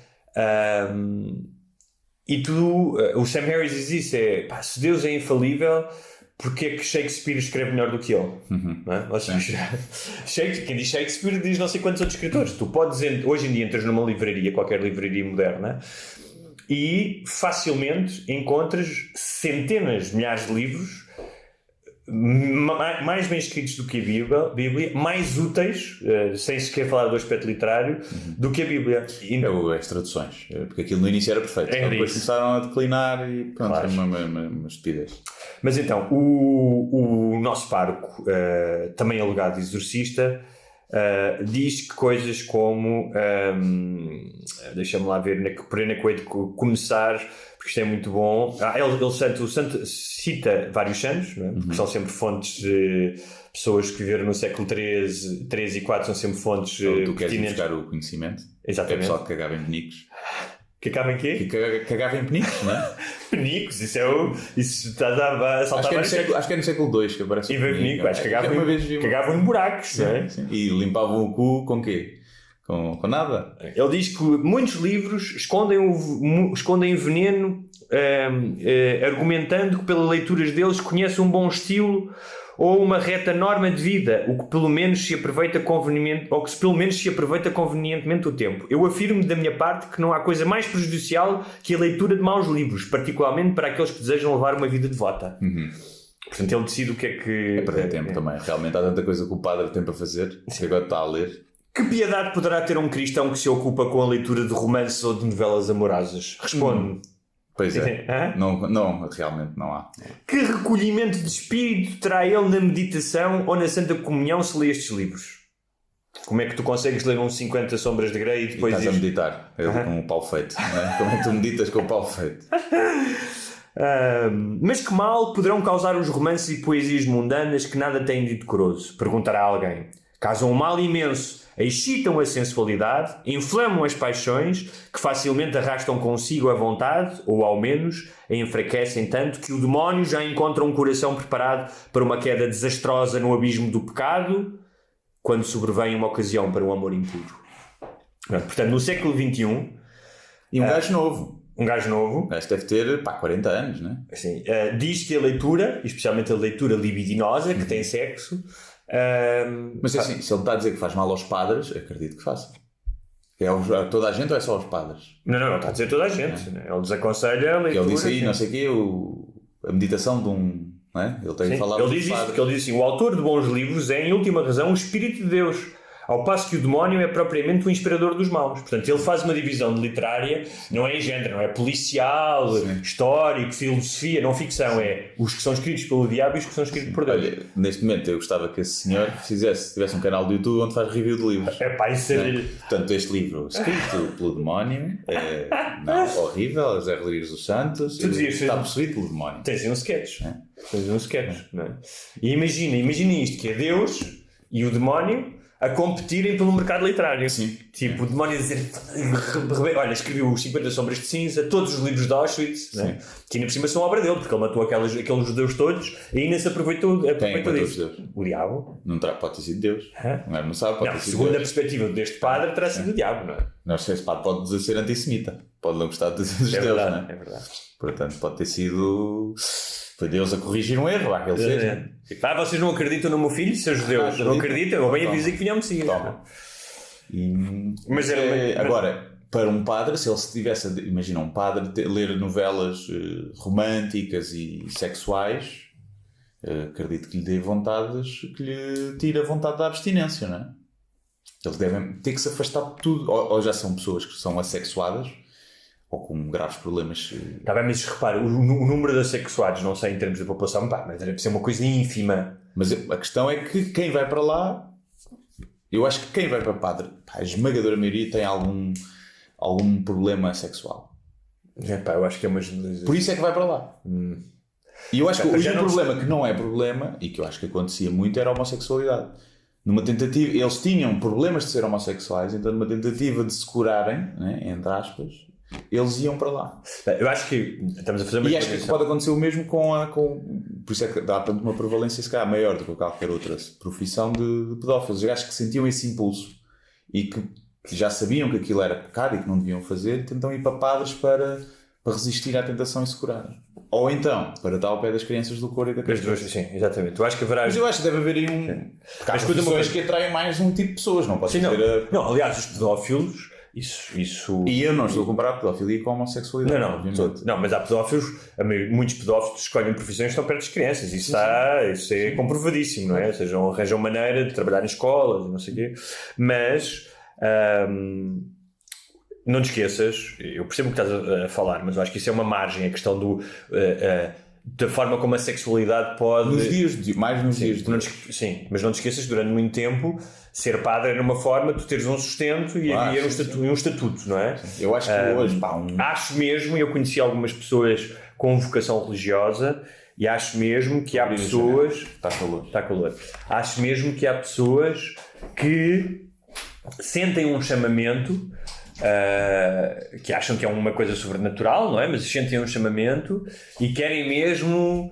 Speaker 9: e o Sam Harris diz isso, se Deus é infalível, porque é que Shakespeare escreve melhor do que ele. Não é? Ou seja, quem diz Shakespeare diz não sei quantos outros escritores. Tu podes, hoje em dia, entras numa livraria, qualquer livraria moderna, e facilmente encontras centenas, milhares de livros mais bem escritos do que a Bíblia, mais úteis, sem sequer falar do aspecto literário, do que a Bíblia.
Speaker 8: As traduções, porque aquilo no início era perfeito, depois começaram a declinar e pronto, claro. uma estupidez.
Speaker 9: Mas então, o nosso pároco, também alegado exorcista, diz que coisas como deixa-me lá ver por onde é que eu hei de começar, porque isto é muito bom. O santo cita vários santos, não é? Porque são sempre fontes de pessoas que viveram no século XIII e IV, são sempre fontes
Speaker 8: tu queres buscar o conhecimento.
Speaker 9: Exatamente.
Speaker 8: É o pessoal que cagava em penicos.
Speaker 9: Que acaba em quê?
Speaker 8: Que cagava em penicos, não é?
Speaker 9: Penicos, isso está a saltar.
Speaker 8: Acho que é no século II que aparece
Speaker 9: o penico. Acho que cagavam em buracos,
Speaker 8: sim,
Speaker 9: não é?
Speaker 8: Sim. E limpavam o cu com quê? Com nada.
Speaker 9: Ele diz que muitos livros escondem veneno, argumentando que pelas leituras deles conhece um bom estilo ou uma reta norma de vida, o que pelo menos se aproveita convenientemente o tempo. Eu afirmo da minha parte que não há coisa mais prejudicial que a leitura de maus livros, particularmente para aqueles que desejam levar uma vida devota. Portanto, ele decide o que é que...
Speaker 8: É perder tempo também. Realmente há tanta coisa que o padre tem para fazer, que agora está a ler.
Speaker 9: Que piedade poderá ter um cristão que se ocupa com a leitura de romances ou de novelas amorosas? Responde-me.
Speaker 8: Pois é. Não, realmente não há.
Speaker 9: Que recolhimento de espírito terá ele na meditação ou na Santa Comunhão se lê estes livros? Como é que tu consegues ler uns 50 Sombras de Grey e depois...
Speaker 8: estás a meditar, com o pau feito. Não é? Como é que tu meditas com o pau feito?
Speaker 9: Mas que mal poderão causar os romances e poesias mundanas que nada têm de decoroso? Perguntará alguém. Causam um mal imenso, excitam a sensualidade, inflamam as paixões, que facilmente arrastam consigo a vontade, ou ao menos a enfraquecem tanto que o demónio já encontra um coração preparado para uma queda desastrosa no abismo do pecado, quando sobrevém uma ocasião para um amor impuro. Portanto, no século XXI...
Speaker 8: E um gajo novo.
Speaker 9: Um gajo novo.
Speaker 8: O gajo deve ter 40 anos, não é?
Speaker 9: Sim. Diz que a leitura, especialmente a leitura libidinosa, que tem sexo...
Speaker 8: Mas assim, se ele está a dizer que faz mal aos padres, acredito que faça. É a toda a gente ou é só aos padres?
Speaker 9: Não está a dizer toda a gente. Ele desaconselha a leitura.
Speaker 8: Ele disse aí, não sei o quê, a meditação de um... Não é? Ele tem falado
Speaker 9: ele diz isso, porque ele diz assim: o autor de bons livros é, em última razão, o Espírito de Deus, ao passo que o demónio é propriamente o inspirador dos maus. Portanto, ele faz uma divisão literária, não é em género, não é policial, histórico, filosofia, não ficção, é os que são escritos pelo diabo e os que são escritos por Deus.
Speaker 8: Olha, neste momento eu gostava que esse senhor tivesse um canal do YouTube onde faz review de livros.
Speaker 9: Isso é...
Speaker 8: Portanto, este livro escrito pelo demónio é horrível, José Rodrigues dos Santos, está possuído pelo demónio.
Speaker 9: Tens um sketch. Não é? E imagina isto, que é Deus e o demónio a competirem pelo mercado literário.
Speaker 8: Sim.
Speaker 9: Tipo, o demónio a dizer... Olha, escreveu os 50 Sombras de Cinza, todos os livros de Auschwitz, né? Que ainda por cima são obra dele, porque ele matou aqueles judeus todos e ainda se aproveitou disso. O diabo?
Speaker 8: Não pode ter sido Deus. Não sabe, pode ter sido
Speaker 9: segundo
Speaker 8: Deus.
Speaker 9: A perspectiva deste padre, terá sido o diabo, não é?
Speaker 8: Não sei se pode ser antissemita. Pode não gostar dos judeus,
Speaker 9: verdade,
Speaker 8: não é?
Speaker 9: É verdade.
Speaker 8: Portanto, pode ter sido... Foi Deus a corrigir um erro, aquele seja.
Speaker 9: Vocês não acreditam no meu filho, seus judeus? Não acreditam? Eu bem avisei que vinham me seguir.
Speaker 8: Mas agora, para um padre, se ele tivesse... Imagina, um padre ler novelas românticas e sexuais, acredito que lhe dê vontades, que lhe tire a vontade da abstinência, não é? Eles devem ter que se afastar de tudo. Ou já são pessoas que são assexuadas, ou com graves problemas.
Speaker 9: Está bem, mas repara, o número de assexuados, não sei em termos de população, mas deve ser uma coisa ínfima.
Speaker 8: Mas a questão é que quem vai para lá, eu acho que quem vai para padre, a esmagadora maioria tem algum problema sexual.
Speaker 9: Eu acho que é uma...
Speaker 8: Por isso é que vai para lá. E eu acho que o problema que não é problema, e que eu acho que acontecia muito, era a homossexualidade. Numa tentativa, eles tinham problemas de ser homossexuais, então numa tentativa de se curarem, né, entre aspas, eles iam para lá.
Speaker 9: Eu acho que estamos a fazer uma...
Speaker 8: E acho que pode acontecer o mesmo com por isso é que dá uma prevalência se calhar maior do que qualquer outra profissão de pedófilos. Eu acho que sentiam esse impulso e que já sabiam que aquilo era pecado e que não deviam fazer, tentam ir para padres para resistir à tentação e se curarem. ou então para estar ao pé das crianças do coro e da
Speaker 9: Das duas, sim, exatamente. Eu acho que haverá.
Speaker 8: Mas eu acho que deve haver aí porque há profissões que atraem mais um tipo de pessoas, não pode
Speaker 9: Sim,
Speaker 8: ser.
Speaker 9: não, aliás, os pedófilos, isso.
Speaker 8: E eu não estou a comparar pedofilia com a homossexualidade.
Speaker 9: Não, mas há pedófilos, muitos pedófilos escolhem profissões que estão perto das crianças. Isso é comprovadíssimo, não é? Ou seja, arranjam maneira de trabalhar em escolas e não sei o quê. Mas não te esqueças, eu percebo o que estás a falar, mas eu acho que isso é uma margem, a questão da forma como a sexualidade pode...
Speaker 8: Nos dias de hoje.
Speaker 9: Sim, mas não te esqueças, durante muito tempo, ser padre era uma forma de tu teres um sustento e havia um estatuto, não é?
Speaker 8: Eu acho que hoje...
Speaker 9: Acho mesmo, eu conheci algumas pessoas com vocação religiosa e acho mesmo que há pessoas... Está calor. Acho mesmo que há pessoas que sentem um chamamento... que acham que é uma coisa sobrenatural, não é? Mas sentem um chamamento e querem mesmo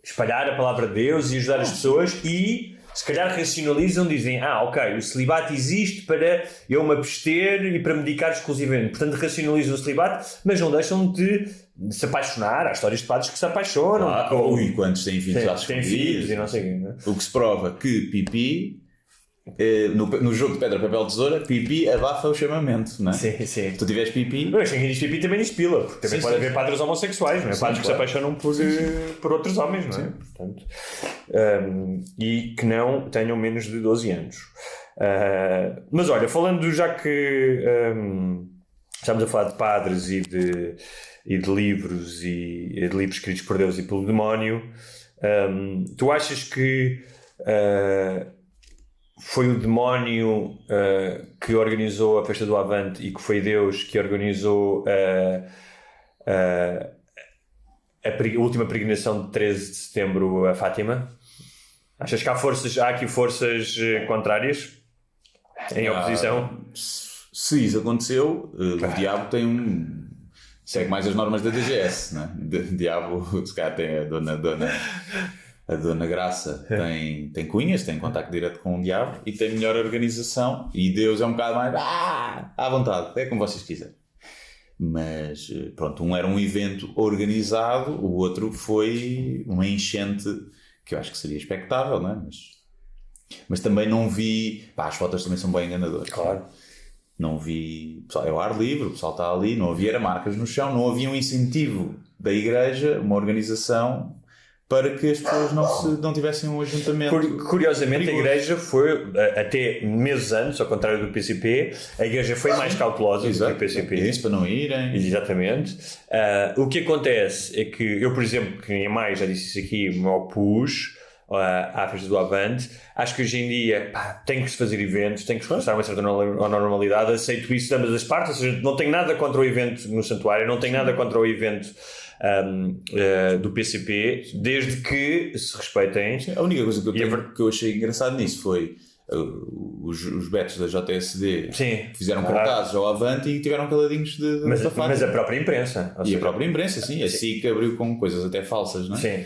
Speaker 9: espalhar a palavra de Deus e ajudar as pessoas e se calhar racionalizam, dizem ok, o celibato existe para eu me abster e para me dedicar exclusivamente, portanto racionalizam o celibato, mas não deixam de se apaixonar. Há histórias de padres que se apaixonam
Speaker 8: e quantos têm filhos
Speaker 9: têm filhos e não sei o quê, não é?
Speaker 8: O que se prova que pipi no jogo de pedra, papel, tesoura, pipi abafa o chamamento, não é?
Speaker 9: Sim.
Speaker 8: Se tu tiveres pipi...
Speaker 9: Mas quem diz pipi também diz pila, porque também pode haver padres homossexuais, não é? Padres que se apaixonam por outros homens, não é? Portanto, e que não tenham menos de 12 anos. Mas olha, falando já que estamos a falar de padres e de livros e de livros escritos por Deus e pelo demónio, tu achas que foi o demónio que organizou a festa do Avante e que foi Deus que organizou a última peregrinação de 13 de setembro a Fátima? Achas que há aqui forças contrárias em oposição?
Speaker 8: Se isso aconteceu, o diabo segue mais as normas da DGS, não é? O diabo, se calhar, tem a Dona Graça tem cunhas, tem contacto direto com o diabo e tem melhor organização, e Deus é um bocado mais à vontade, é como vocês quiserem. Mas pronto, um era um evento organizado, o outro foi uma enchente que eu acho que seria expectável, não é? Mas também não vi... as fotos também são bem enganadoras.
Speaker 9: Claro.
Speaker 8: Não vi... Pessoal, é o ar livre, o pessoal está ali, não havia marcas no chão, não havia um incentivo da igreja, uma organização... para que as pessoas não tivessem um ajuntamento.
Speaker 9: Curiosamente,
Speaker 8: perigoso.
Speaker 9: A igreja foi, até meses antes, ao contrário do PCP, a igreja foi mais cautelosa do que o PCP.
Speaker 8: Isso, para não irem.
Speaker 9: Exatamente. O que acontece é que eu, por exemplo, que em maio já disse isso aqui, me opus à festa do Avante. Acho que hoje em dia tem que se fazer eventos, tem que se regressar uma certa normalidade. Aceito isso de ambas as partes, ou seja, não tenho nada contra o evento no santuário, não tenho nada contra o evento do PCP, desde que se respeitem.
Speaker 8: A única coisa que eu achei engraçado nisso foi os betos da JSD fizeram cartazes ao Avante e tiveram caladinhos
Speaker 9: mas a própria imprensa.
Speaker 8: E a própria imprensa, sim. A SIC abriu com coisas até falsas, não é?
Speaker 9: Sim.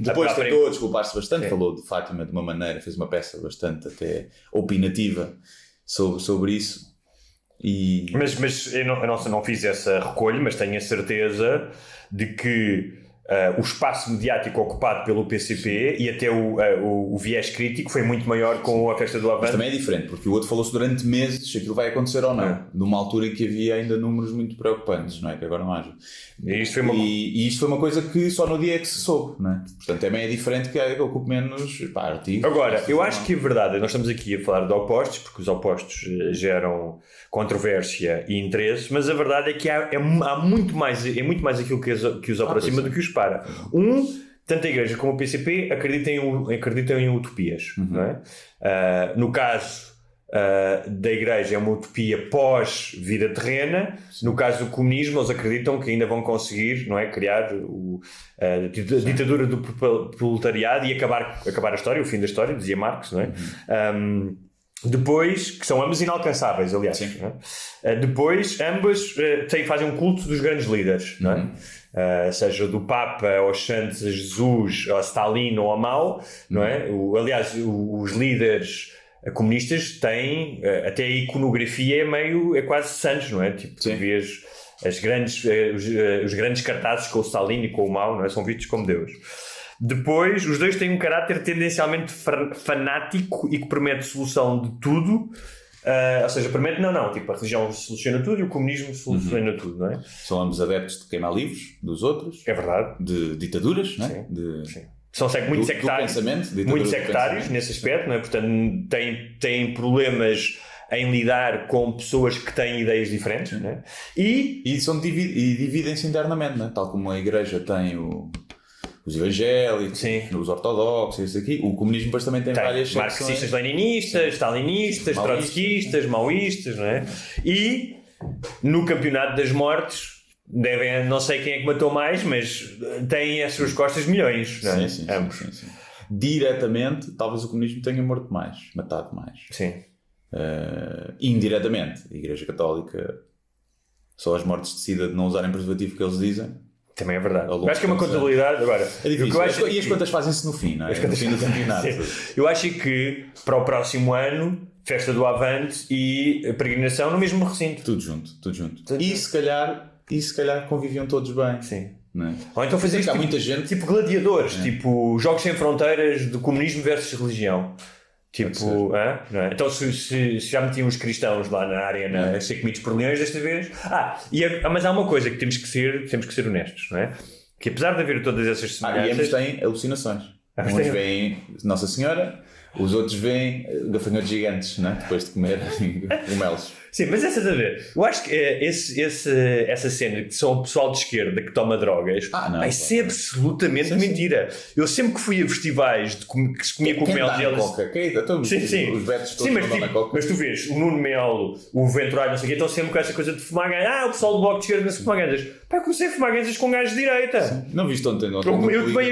Speaker 8: Depois tentou desculpar-se bastante, falou de Fátima de uma maneira, fez uma peça bastante até opinativa sobre isso.
Speaker 9: Mas eu não fiz essa recolha, mas tenho a certeza de que o espaço mediático ocupado pelo PCP e até o viés crítico foi muito maior com a festa do Avante.
Speaker 8: Mas também é diferente, porque o outro falou-se durante meses se aquilo vai acontecer ou não, numa altura em que havia ainda números muito preocupantes, não é? Que agora não haja. E isto foi uma coisa que só no dia é que se soube, não é? Portanto, também é diferente que ocupe menos artigos.
Speaker 9: Agora, eu acho que é verdade, nós estamos aqui a falar de opostos, porque os opostos geram controvérsia e interesse, mas a verdade é que há muito mais aquilo que os aproxima do que os separa. Tanto a Igreja como o PCP acreditam em utopias, não é? No caso da Igreja é uma utopia pós-vida terrena. No caso do comunismo, eles acreditam que ainda vão conseguir, não é, criar a ditadura do proletariado e acabar a história, o fim da história, dizia Marx, não é? Depois, que são ambas inalcançáveis, aliás. Não é? Depois, ambas fazem um culto dos grandes líderes, não é? Seja do Papa aos Santos, a Jesus, a Stalin ou a Mao, não é? Aliás, os líderes comunistas têm até a iconografia é quase santos, não é? Tipo, tu vês os grandes cartazes com o Stalin e com o Mao, não é? São vistos como Deus. Depois, os dois têm um caráter tendencialmente fanático e que promete solução de tudo. Ou seja, promete tipo, a religião soluciona tudo e o comunismo soluciona tudo, não é?
Speaker 8: São ambos adeptos de queimar livros dos outros.
Speaker 9: É verdade.
Speaker 8: De ditaduras, não é?
Speaker 9: Sim. São muito sectários nesse aspecto, não é? Portanto, têm problemas em lidar com pessoas que têm ideias diferentes, não é? E
Speaker 8: dividem-se internamente, não é? Tal como a igreja tem os evangélicos, os ortodoxos, aqui. O comunismo depois também tem várias secções.
Speaker 9: Marxistas, leninistas, stalinistas, trotskistas, maoístas, não é? E no campeonato das mortes não sei quem é que matou mais, mas têm às suas costas milhões, não é?
Speaker 8: Sim,
Speaker 9: ambos.
Speaker 8: Sim. Diretamente, talvez o comunismo tenha matado mais.
Speaker 9: Sim.
Speaker 8: Indiretamente, a Igreja Católica, só as mortes decidem de não usarem preservativo que eles dizem.
Speaker 9: Também é verdade. Eu acho que é uma contabilidade. Agora,
Speaker 8: é difícil. E as contas fazem-se no fim, não é? No fim do campeonato.
Speaker 9: Eu acho que para o próximo ano, festa do Avante e peregrinação no mesmo recinto.
Speaker 8: Tudo junto. E se calhar conviviam todos bem.
Speaker 9: Sim.
Speaker 8: Não é?
Speaker 9: Ou então fazer
Speaker 8: há muita gente.
Speaker 9: Tipo gladiadores, tipo Jogos Sem Fronteiras de comunismo versus religião. Tipo, não é? Então se já metiam os cristãos lá na arena a ser comidos por leões desta vez. Mas há uma coisa que temos que ser honestos, não é? Que apesar de haver todas essas semelhanças.
Speaker 8: E ambos têm alucinações. Uns veem Nossa Senhora, os outros veem gafanhotos gigantes, não é? Depois de comer cogumelos.
Speaker 9: Sim, mas estás a ver? Eu acho que essa cena que são o pessoal de esquerda que toma drogas isso é absolutamente mentira. Eu sempre que fui a festivais que se comia cogumelos e eles... Sim.
Speaker 8: Os betos todos na coca.
Speaker 9: Mas tu vês o Nuno Melo, o Venturário, não sei o quê, estão sempre com essa coisa de fumar ganhas. O pessoal do Bloco de Esquerda não se fuma ganhas. Eu comecei a fumar ganhas com gajos de direita.
Speaker 8: Sim. Não viste ontem?
Speaker 9: Eu tomei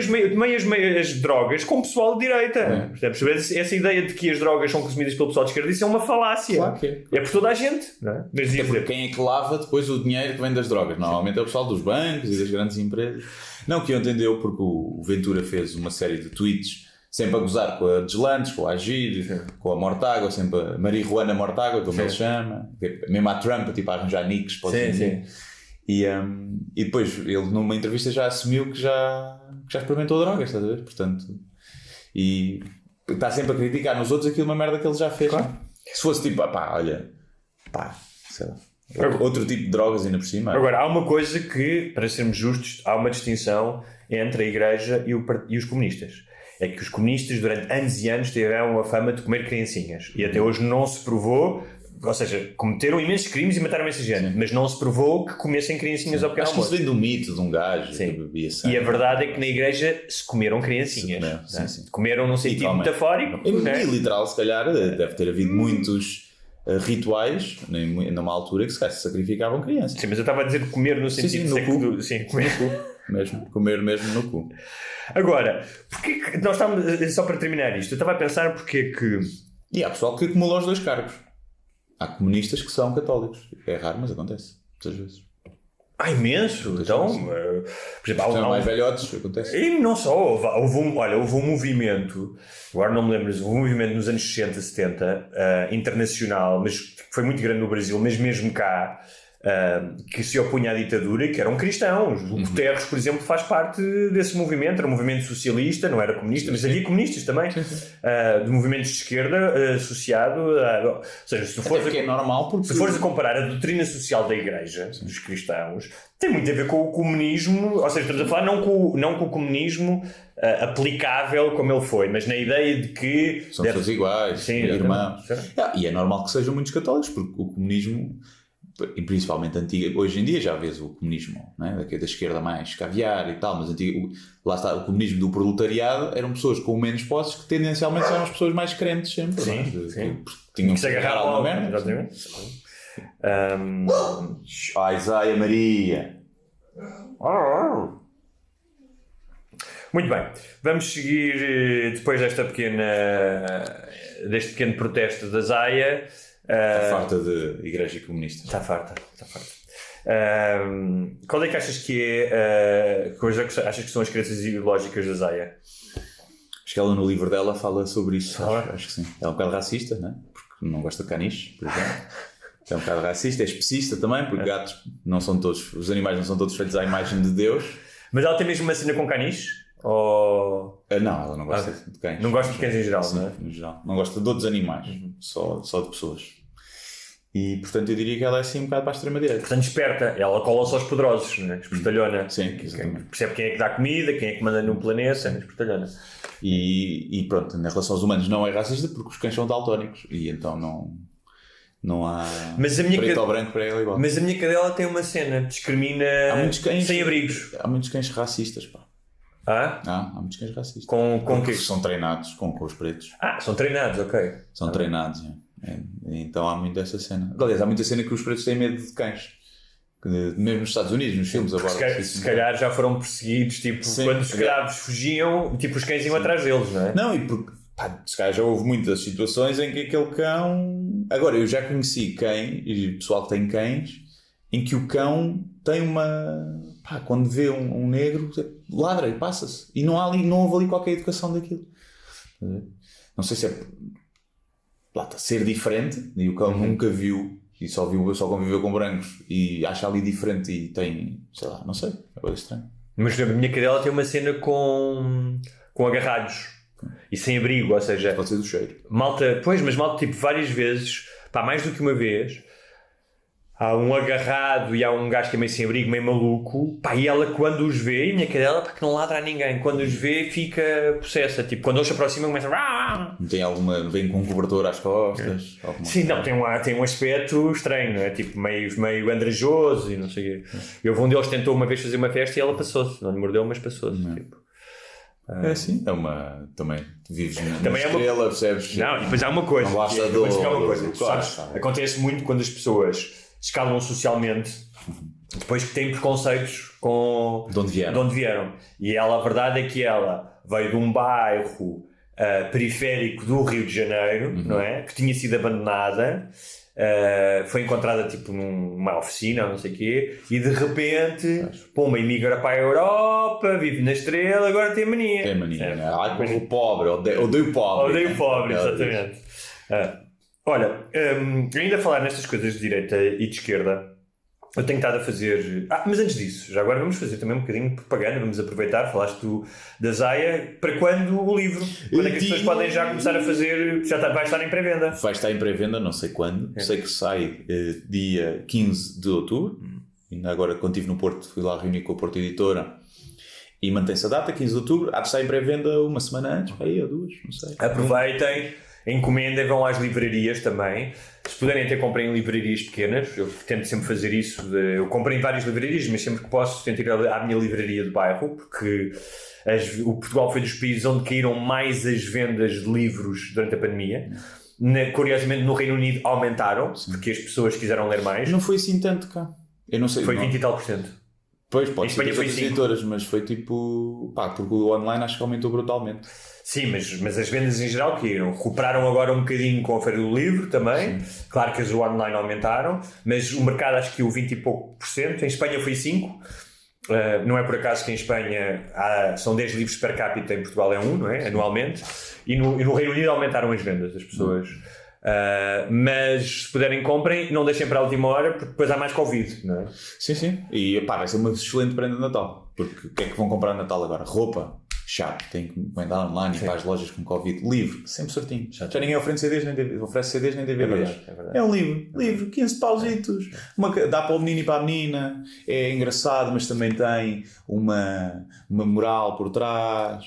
Speaker 9: as drogas com o pessoal de direita. Essa ideia de que as drogas são consumidas pelo pessoal de esquerda, isso é uma falácia.
Speaker 8: Claro que
Speaker 9: é por toda a gente. Não é?
Speaker 8: Até porque quem é que lava depois o dinheiro que vem das drogas? Normalmente é o pessoal dos bancos e das grandes empresas. Não, que eu entendeu porque o Ventura fez uma série de tweets sempre a gozar com a Deslandes, com a Agir, com a Mortágua, sempre a Marihuana Mortágua, como ele chama, mesmo a Trump, tipo a arranjar nicks para e depois ele numa entrevista já assumiu que já experimentou drogas, estás a ver? Portanto, e está sempre a criticar nos outros aquilo, uma merda que ele já fez. Claro. Se fosse tipo, sei lá, outro tipo de drogas ainda por cima.
Speaker 9: Agora, há uma coisa que, para sermos justos, há uma distinção entre a Igreja e os comunistas. É que os comunistas durante anos e anos tiveram a fama de comer criancinhas e até hoje não se provou, ou seja, cometeram imensos crimes e mataram imensa gente, mas não se provou que comessem criancinhas ao pequeno almoço.
Speaker 8: Acho que isso vem do mito de um gajo que bebia sangue.
Speaker 9: E a verdade é que na Igreja se comeram criancinhas. Comeram num sentido metafórico.
Speaker 8: E literal, se calhar, deve ter havido muitos rituais numa altura que se sacrificavam crianças.
Speaker 9: Sim, mas eu estava a dizer comer no sentido
Speaker 8: no cu. Sim, comer no cu. Comer mesmo no cu.
Speaker 9: Agora, porque que nós estamos, só para terminar isto, eu estava a pensar porque que...
Speaker 8: E há pessoal que acumula os dois cargos. Há comunistas que são católicos. É raro, mas acontece. Muitas vezes.
Speaker 9: Imenso. Então, por exemplo,
Speaker 8: há mais velhotes, acontece.
Speaker 9: E não só. Houve um movimento, agora não me lembro, houve um movimento nos anos 60, 70, internacional, mas que foi muito grande no Brasil, mas mesmo cá, que se opunha à ditadura e que eram cristãos. O Guterres, por exemplo, faz parte desse movimento. Era um movimento socialista, não era comunista, mas havia comunistas também, de movimentos de esquerda associado ou seja, se tu fores a comparar a doutrina social da Igreja, dos cristãos, tem muito a ver com o comunismo, ou seja, estamos a falar não com o comunismo aplicável como ele foi, mas na ideia de que
Speaker 8: são pessoas iguais, irmãos. E é normal que sejam muitos católicos, porque o comunismo, e principalmente antiga, hoje em dia já vês o comunismo, não é? Da esquerda mais caviar e tal, mas lá está, o comunismo do proletariado eram pessoas com menos posses que tendencialmente são as pessoas mais crentes sempre,
Speaker 9: sim.
Speaker 8: Tinham que se agarrar a alguma merda.
Speaker 9: Exatamente.
Speaker 8: Isaia Maria.
Speaker 9: Muito bem, vamos seguir depois deste pequeno protesto da Zaya.
Speaker 8: Está farta de igreja comunista.
Speaker 9: Está farta. Qual é que achas que é a coisa que achas que são as crenças ideológicas da Zaya?
Speaker 8: Acho que ela no livro dela fala sobre isso. Acho que sim. É um bocado racista, não é? Porque não gosta de caniche, por exemplo. É um bocado racista, é especista também, porque gatos não são todos, os animais não são todos feitos à imagem de Deus.
Speaker 9: Mas ela tem mesmo uma cena com caniche? Ou...
Speaker 8: Não, ela não gosta de cães.
Speaker 9: Não gosta de cães em geral,
Speaker 8: Sim,
Speaker 9: não é?
Speaker 8: em geral. Não gosta de outros animais, só de pessoas. E portanto eu diria que ela é assim um bocado para a extrema-direita.
Speaker 9: Portanto, esperta. Ela cola-se aos poderosos, não é? Espertalhona.
Speaker 8: Sim, exatamente.
Speaker 9: Percebe quem é que dá comida, quem é que manda no planeta, espertalhona.
Speaker 8: E pronto, em relação aos humanos não é racista porque os cães são daltónicos e então não há preto ou branco para ela igual.
Speaker 9: Mas a minha cadela tem uma cena, discrimina sem abrigos.
Speaker 8: Há muitos cães racistas, pá. Há muitos cães racistas.
Speaker 9: Com que
Speaker 8: são treinados com os pretos.
Speaker 9: São treinados, ok.
Speaker 8: São treinados, então há muito dessa cena. Aliás, há muita cena que os pretos têm medo de cães. Mesmo nos Estados Unidos, nos filmes agora.
Speaker 9: Se calhar já foram perseguidos, tipo,
Speaker 8: Sim,
Speaker 9: quando os escravos fugiam, tipo, os cães iam atrás deles, não é?
Speaker 8: Não, e porque se calhar já houve muitas situações em que aquele cão. Agora, eu já conheci cães, e pessoal que tem cães, em que o cão tem uma. Quando vê um negro, ladra e passa-se. E não houve ali qualquer educação daquilo. Não sei se é. Ser diferente, e o cão nunca viu. E só conviveu com brancos e acha ali diferente e tem, sei lá, não sei, é coisa estranha.
Speaker 9: Mas a minha cadela tem uma cena com agarrados e sem abrigo, ou seja...
Speaker 8: Pode ser do cheiro.
Speaker 9: Malta, tipo, várias vezes, mais do que uma vez, há um agarrado e há um gajo que é meio sem abrigo, meio maluco, e ela quando os vê, e a minha cadela, que não ladra a ninguém, quando os vê fica possessa, tipo, quando eles se aproximam começa a...
Speaker 8: Tem alguma, vem com um cobertor às costas?
Speaker 9: Sim, não, tem um aspecto estranho, não é? Tipo, meio andrajoso e não sei o quê. Um deles tentou uma vez fazer uma festa e ela passou-se, não lhe mordeu, mas passou-se, tipo.
Speaker 8: É assim, também vives na
Speaker 9: também
Speaker 8: estrela, percebes?
Speaker 9: Não, e depois há uma coisa,
Speaker 8: não basta
Speaker 9: sabes, acontece muito quando as pessoas escalam socialmente, depois que têm preconceitos com
Speaker 8: de onde vieram.
Speaker 9: E ela, a verdade é que ela veio de um bairro periférico do Rio de Janeiro, não é? Que tinha sido abandonada, foi encontrada tipo numa oficina ou não sei o quê, e de repente pumba, imigra para a Europa, vive na Estrela, agora tem mania.
Speaker 8: Tem mania, né? O pobre, odeio o pobre.
Speaker 9: Odeio o pobre, exatamente. Olha, ainda a falar nestas coisas de direita e de esquerda, eu tenho estado a fazer... mas antes disso, já agora vamos fazer também um bocadinho de propaganda, vamos aproveitar, falaste da Zaya, para quando o livro? Quando é que as pessoas podem já começar a fazer... vai estar em pré-venda? Vai estar em pré-venda, não sei quando, sei que sai dia 15 de outubro, ainda agora quando estive no Porto, fui lá reunir com a Porto Editora, e mantém-se a data, 15 de outubro, há de estar em pré-venda uma semana antes, aí, ou duas, não sei. Aproveitem, encomendem, vão às livrarias também. Se puderem até comprem em livrarias pequenas, eu tento sempre fazer isso. Eu compro em várias livrarias, mas sempre que posso tento ir à minha livraria do bairro, porque o Portugal foi dos países onde caíram mais as vendas de livros durante a pandemia. Curiosamente no Reino Unido aumentaram, porque as pessoas quiseram ler mais. Não foi assim tanto cá. Eu não sei. Foi 20 e tal %. Pois, pode ser das editoras, mas foi tipo... porque o online acho que aumentou brutalmente. Sim, mas as vendas em geral caíram. Recuperaram agora um bocadinho com a Feira do Livro também. Sim. Claro que as do online aumentaram, mas o mercado acho que o 20 e pouco %. Em Espanha foi 5%. Não é por acaso que em Espanha são 10 livros per capita, em Portugal é 1, não é? Anualmente. E no Reino Unido aumentaram as vendas das pessoas. Mas se puderem comprem, não deixem para a última hora, porque depois há mais Covid, não é? Sim. E vai ser uma excelente prenda de Natal. Porque o que é que vão comprar no Natal agora? Roupa? Chato, tem que encomendar online e para as lojas com Covid. Livro, sempre certinho. Já ninguém oferece CDs nem DVDs. É verdade. É um livro, 15 pausitos. Dá para o menino e para a menina. É engraçado, mas também tem uma moral por trás.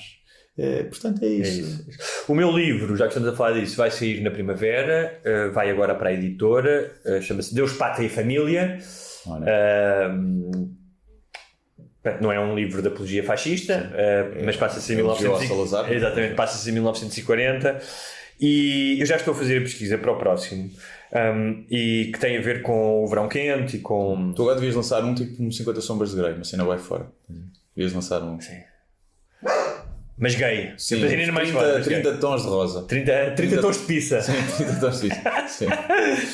Speaker 9: Portanto, é isso. O meu livro, já que estamos a falar disso, vai sair na primavera. Vai agora para a editora. Chama-se Deus, Pátria e Família. Não é um livro de apologia fascista, mas passa-se em 1940. Exatamente, passa-se em 1940. E eu já estou a fazer a pesquisa para o próximo. E que tem a ver com o verão quente e com... Tu agora devias lançar tipo 50 sombras de Grey, uma cena vai fora. Devias lançar um... Sim. Mas gay. Sim, 30 tons de rosa. 30 tons de pizza. Sim, 30 tons de pizza. Sim.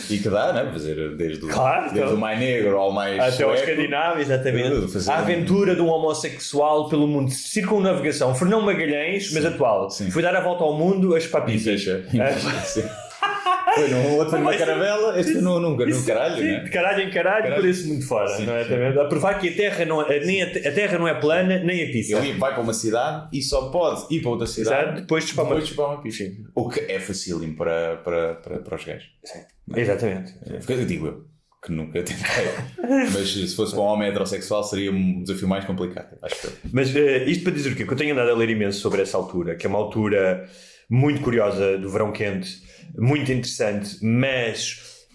Speaker 9: E que dá, né? Fazer desde o mais negro ao mais até o escandinavo, exatamente. A aventura de um homossexual pelo mundo. Circunnavigação. Fernão Magalhães, mas atual. Sim. Foi dar a volta ao mundo a chupar pizzas.
Speaker 8: Foi num outro foi numa caravela, este foi nunca, no caralho,
Speaker 9: sim,
Speaker 8: né?
Speaker 9: De caralho em caralho, parece muito fora,
Speaker 8: Sim,
Speaker 9: não é?
Speaker 8: sim.
Speaker 9: A provar que a Terra não é, nem a Terra não é plana, nem a pizza.
Speaker 8: Ele vai para uma cidade e só pode ir para outra cidade
Speaker 9: Exato, depois de chupar
Speaker 8: uma pizza. O que é facílimo para os gajos.
Speaker 9: Sim. Exatamente.
Speaker 8: Eu digo eu, que nunca tentei. Mas se fosse para um homem heterossexual seria um desafio mais complicado, acho que.
Speaker 9: Mas isto para dizer o quê? Que eu tenho andado a ler imenso sobre essa altura, que é uma altura muito curiosa do verão quente, muito interessante, mas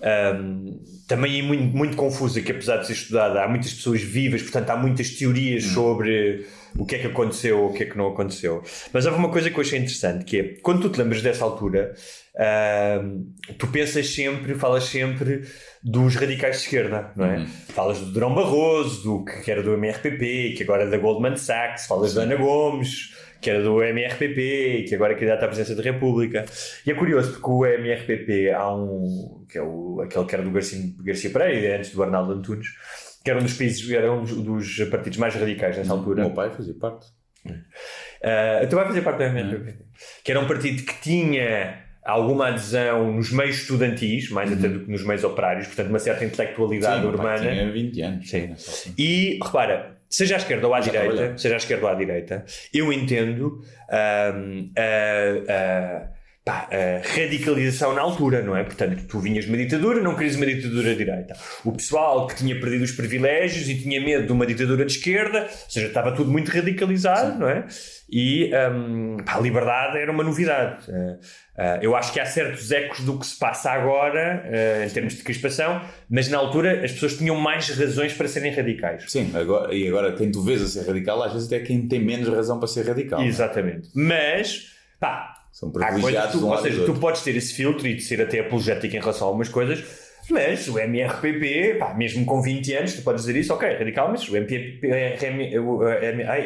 Speaker 9: também muito, muito confusa, que apesar de ser estudada, há muitas pessoas vivas, portanto há muitas teorias sobre o que é que aconteceu ou o que é que não aconteceu. Mas houve uma coisa que eu achei interessante, que é, quando tu te lembras dessa altura, tu falas sempre dos radicais de esquerda, não é? Falas do Durão Barroso, do que era do MRPP, que agora é da Goldman Sachs, falas da Ana Gomes, que era do MRPP, que agora é candidata à presidência da República. E é curioso porque o MRPP há que é aquele que era do Garcia Pereira, antes do Arnaldo Antunes, que era um dos partidos mais radicais nessa altura.
Speaker 8: O meu pai fazia parte.
Speaker 9: Tu vai fazer parte do MRPP. Que era um partido que tinha alguma adesão nos meios estudantis, mais até do que nos meios operários, portanto uma certa intelectualidade urbana.
Speaker 8: Pai tinha 20 anos.
Speaker 9: Sim. E repara, seja à esquerda ou à direita, eu entendo a radicalização na altura, não é? Portanto, tu vinhas de uma ditadura, não querias uma ditadura de direita. O pessoal que tinha perdido os privilégios e tinha medo de uma ditadura de esquerda, ou seja, estava tudo muito radicalizado, sim, não é? E a liberdade era uma novidade. Eu acho que há certos ecos do que se passa agora, em termos de crispação, mas na altura as pessoas tinham mais razões para serem radicais.
Speaker 8: Sim, agora quem tu vês a ser radical, às vezes até quem tem menos razão para ser radical.
Speaker 9: Exatamente. Mas,
Speaker 8: são privilegiados de um lado.
Speaker 9: Ou seja, tu podes ter esse filtro e de ser até apologético em relação a algumas coisas, mas o MRPP, mesmo com 20 anos, tu podes dizer isso, ok, radical, mas o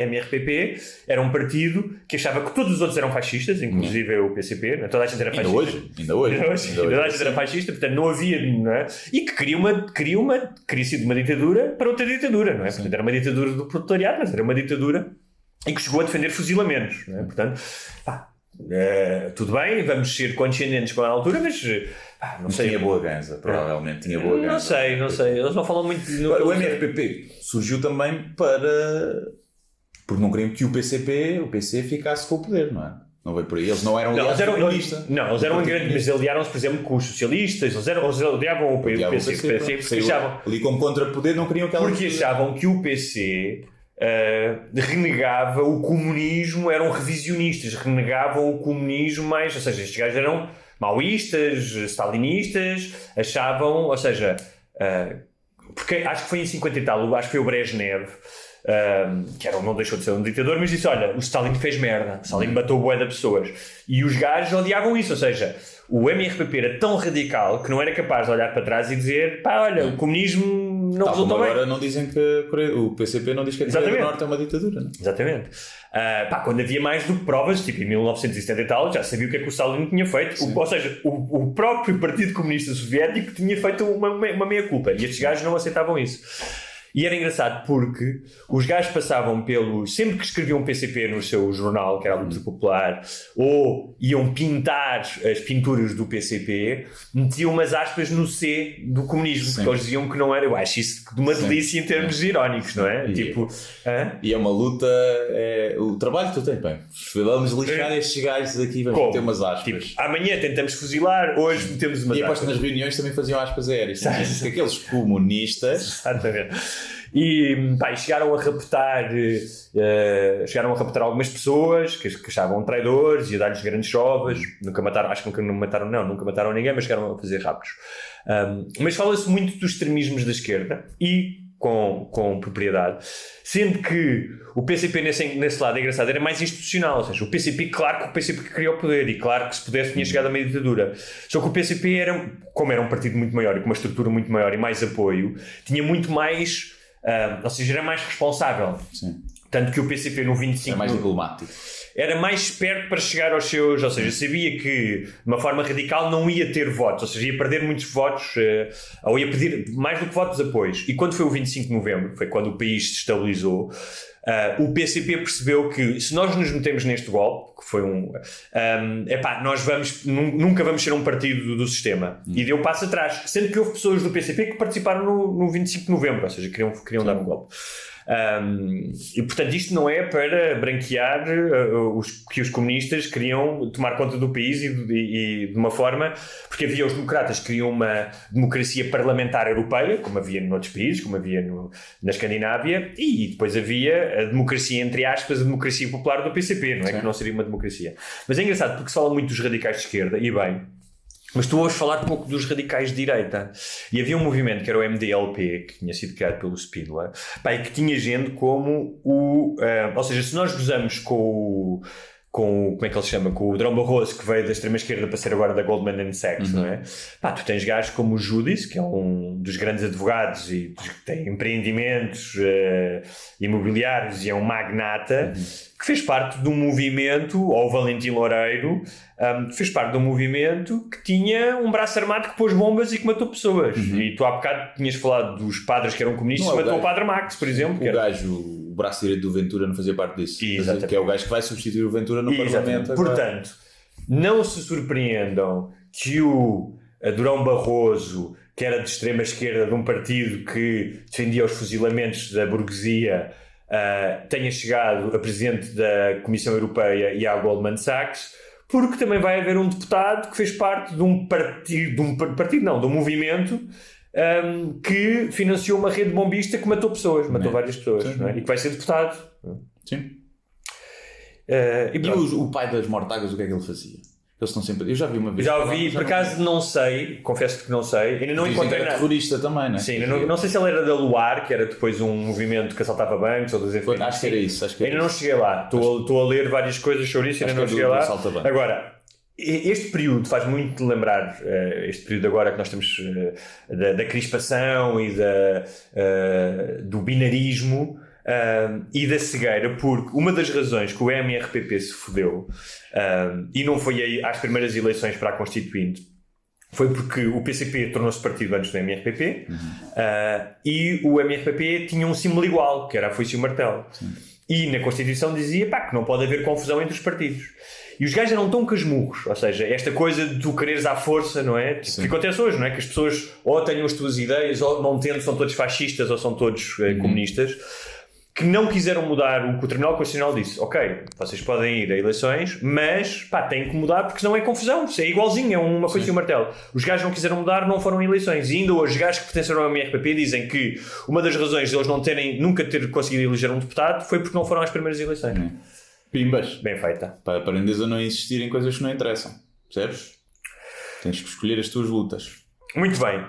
Speaker 9: MRPP era um partido que achava que todos os outros eram fascistas, inclusive o PCP, né? Toda a gente era fascista.
Speaker 8: Ainda hoje.
Speaker 9: Toda a gente era fascista, portanto não havia, não é? E que queria sido uma ditadura para outra ditadura, não é? Portanto, era uma ditadura do proletariado, mas era uma ditadura e que chegou a defender fuzilamentos, não é? Portanto, tudo bem, vamos ser condescendentes com a altura, mas não sei.
Speaker 8: Tinha boa ganza, provavelmente tinha boa ganza.
Speaker 9: Não sei, eles não falam muito.
Speaker 8: O MRPP surgiu também porque não queriam que o PC ficasse com o poder, não é? Não veio por aí, eles não eram aliados do comunista.
Speaker 9: Não, eles eram grandes, mas aliaram-se, por exemplo, com os socialistas, eles odiavam o PC, porque achavam.
Speaker 8: Ali como contrapoder, não queriam aquela.
Speaker 9: Porque achavam que o PC renegava o comunismo, eram revisionistas, renegavam o comunismo mais, ou seja, estes gajos eram maoístas, stalinistas, achavam, ou seja, porque acho que foi em 50 e tal, acho que foi o Brezhnev, que não deixou de ser um ditador, mas disse, olha, o Stalin fez merda, o Stalin matou bué de pessoas, e os gajos odiavam isso, ou seja, o MRPP era tão radical que não era capaz de olhar para trás e dizer, olha, o comunismo não resultou bem.
Speaker 8: Agora não dizem que o PCP não diz que a Coreia do Norte é uma ditadura, não é?
Speaker 9: Exatamente. Quando havia mais do que provas, tipo em 1970 e tal, já sabia o que é que o Stalin tinha feito. Ou seja, o próprio Partido Comunista Soviético tinha feito uma meia-culpa. E estes gajos não aceitavam isso. E era engraçado porque os gajos passavam sempre que escreviam PCP no seu jornal, que era a Luta Popular, ou iam pintar as pinturas do PCP, metiam umas aspas no C do comunismo, porque eles diziam que não era. Eu acho isso de uma delícia em termos irónicos, não é?
Speaker 8: E é uma luta, o trabalho que tu tens, bem, vamos lixar estes gajos aqui, vamos meter umas aspas.
Speaker 9: Amanhã tentamos fuzilar, hoje metemos umas aspas.
Speaker 8: E aposto nas reuniões também faziam aspas aéreas, porque aqueles comunistas...
Speaker 9: Exatamente. E chegaram a raptar algumas pessoas que achavam traidores e a dar-lhes grandes chovas. Nunca mataram ninguém, mas chegaram a fazer raptos. Mas fala-se muito dos extremismos da esquerda e com propriedade, sendo que o PCP nesse lado, é engraçado, era mais institucional, ou seja, o PCP, claro que o PCP criou o poder e claro que se pudesse tinha chegado a uma ditadura, só que o PCP como era um partido muito maior e com uma estrutura muito maior e mais apoio, tinha muito mais, ou seja, era mais responsável.
Speaker 8: Sim.
Speaker 9: Tanto que o PCP no 25...
Speaker 8: Era mais diplomático.
Speaker 9: Era mais esperto para chegar aos seus... Ou seja, sabia que de uma forma radical não ia ter votos. Ou seja, ia perder muitos votos, ou ia pedir mais do que votos de apoios. E quando foi o 25 de novembro, foi quando o país se estabilizou, o PCP percebeu que se nós nos metemos neste golpe, que foi nós nunca vamos ser um partido do sistema, e deu passo atrás, sendo que houve pessoas do PCP que participaram no 25 de novembro, ou seja, queriam dar um golpe. E portanto isto não é para branquear que os comunistas queriam tomar conta do país e de uma forma, porque havia os democratas que queriam uma democracia parlamentar europeia, como havia noutros países, como havia na Escandinávia, e depois havia a democracia, entre aspas, a democracia popular do PCP, não é? Sim. Que não seria uma democracia. Mas é engraçado porque se fala muito dos radicais de esquerda, e bem, mas tu ouves falar pouco dos radicais de direita. E havia um movimento que era o MDLP, que tinha sido criado pelo Spínola, e que tinha gente como ou seja, se nós gozamos com como é que ele se chama? Com o Durão Barroso, que veio da extrema-esquerda para ser agora da Goldman Sachs, não é? Tu tens gajos como o Judice, que é um dos grandes advogados e que tem empreendimentos imobiliários e é um magnata, que fez parte de um movimento, ou o Valentim Loureiro, que fez parte de um movimento que tinha um braço armado que pôs bombas e que matou pessoas. E tu há bocado tinhas falado dos padres que eram comunistas, matou o Padre Max, por exemplo.
Speaker 8: O braço direito do Ventura não fazia parte disso.
Speaker 9: Exatamente.
Speaker 8: Que é o gajo que vai substituir o Ventura no Parlamento.
Speaker 9: Portanto, não se surpreendam que o Durão Barroso, que era de extrema-esquerda de um partido que defendia os fuzilamentos da burguesia, tenha chegado a presidente da Comissão Europeia e à Goldman Sachs, porque também vai haver um deputado que fez parte de um movimento que financiou uma rede bombista que matou pessoas, várias pessoas, não é? E que vai ser deputado.
Speaker 8: Sim. E o pai das mortagas, o que é que ele fazia? Eles estão sempre... Eu já vi uma vez.
Speaker 9: Já ouvi, por acaso não sei, confesso que não sei, ainda não encontrei nada.
Speaker 8: Terrorista também, não é?
Speaker 9: Sim, não sei se ele era da Luar, que era depois um movimento que assaltava bancos ou das
Speaker 8: enfim. Acho que era isso.
Speaker 9: Ainda não cheguei lá. Estou a ler várias coisas sobre isso e ainda não cheguei lá. Agora, este período faz muito lembrar este período agora que nós temos da crispação e do binarismo. E da cegueira, porque uma das razões que o MRPP se fodeu e não foi aí às primeiras eleições para a Constituinte foi porque o PCP tornou-se partido antes do MRPP e o MRPP tinha um símbolo igual, que era a foice e o martelo. E na Constituição dizia que não pode haver confusão entre os partidos. E os gajos eram tão casmurros, ou seja, esta coisa de tu quereres à força, não é? Tipo, que acontece hoje, não é? Que as pessoas ou tenham as tuas ideias ou não tendo, são todos fascistas ou são todos comunistas, que não quiseram mudar o que o Tribunal Constitucional disse. Ok, vocês podem ir a eleições, mas têm que mudar porque senão é confusão. Isso é igualzinho, é uma foice e um martelo. Os gajos não quiseram mudar, não foram a eleições. E ainda hoje, os gajos que pertenceram ao MRPP dizem que uma das razões de eles nunca ter conseguido eleger um deputado foi porque não foram às primeiras eleições.
Speaker 8: Pimbas.
Speaker 9: Bem feita.
Speaker 8: Para aprenderes a não insistir em coisas que não interessam. Percebes? Tens que escolher as tuas lutas.
Speaker 9: Muito bem.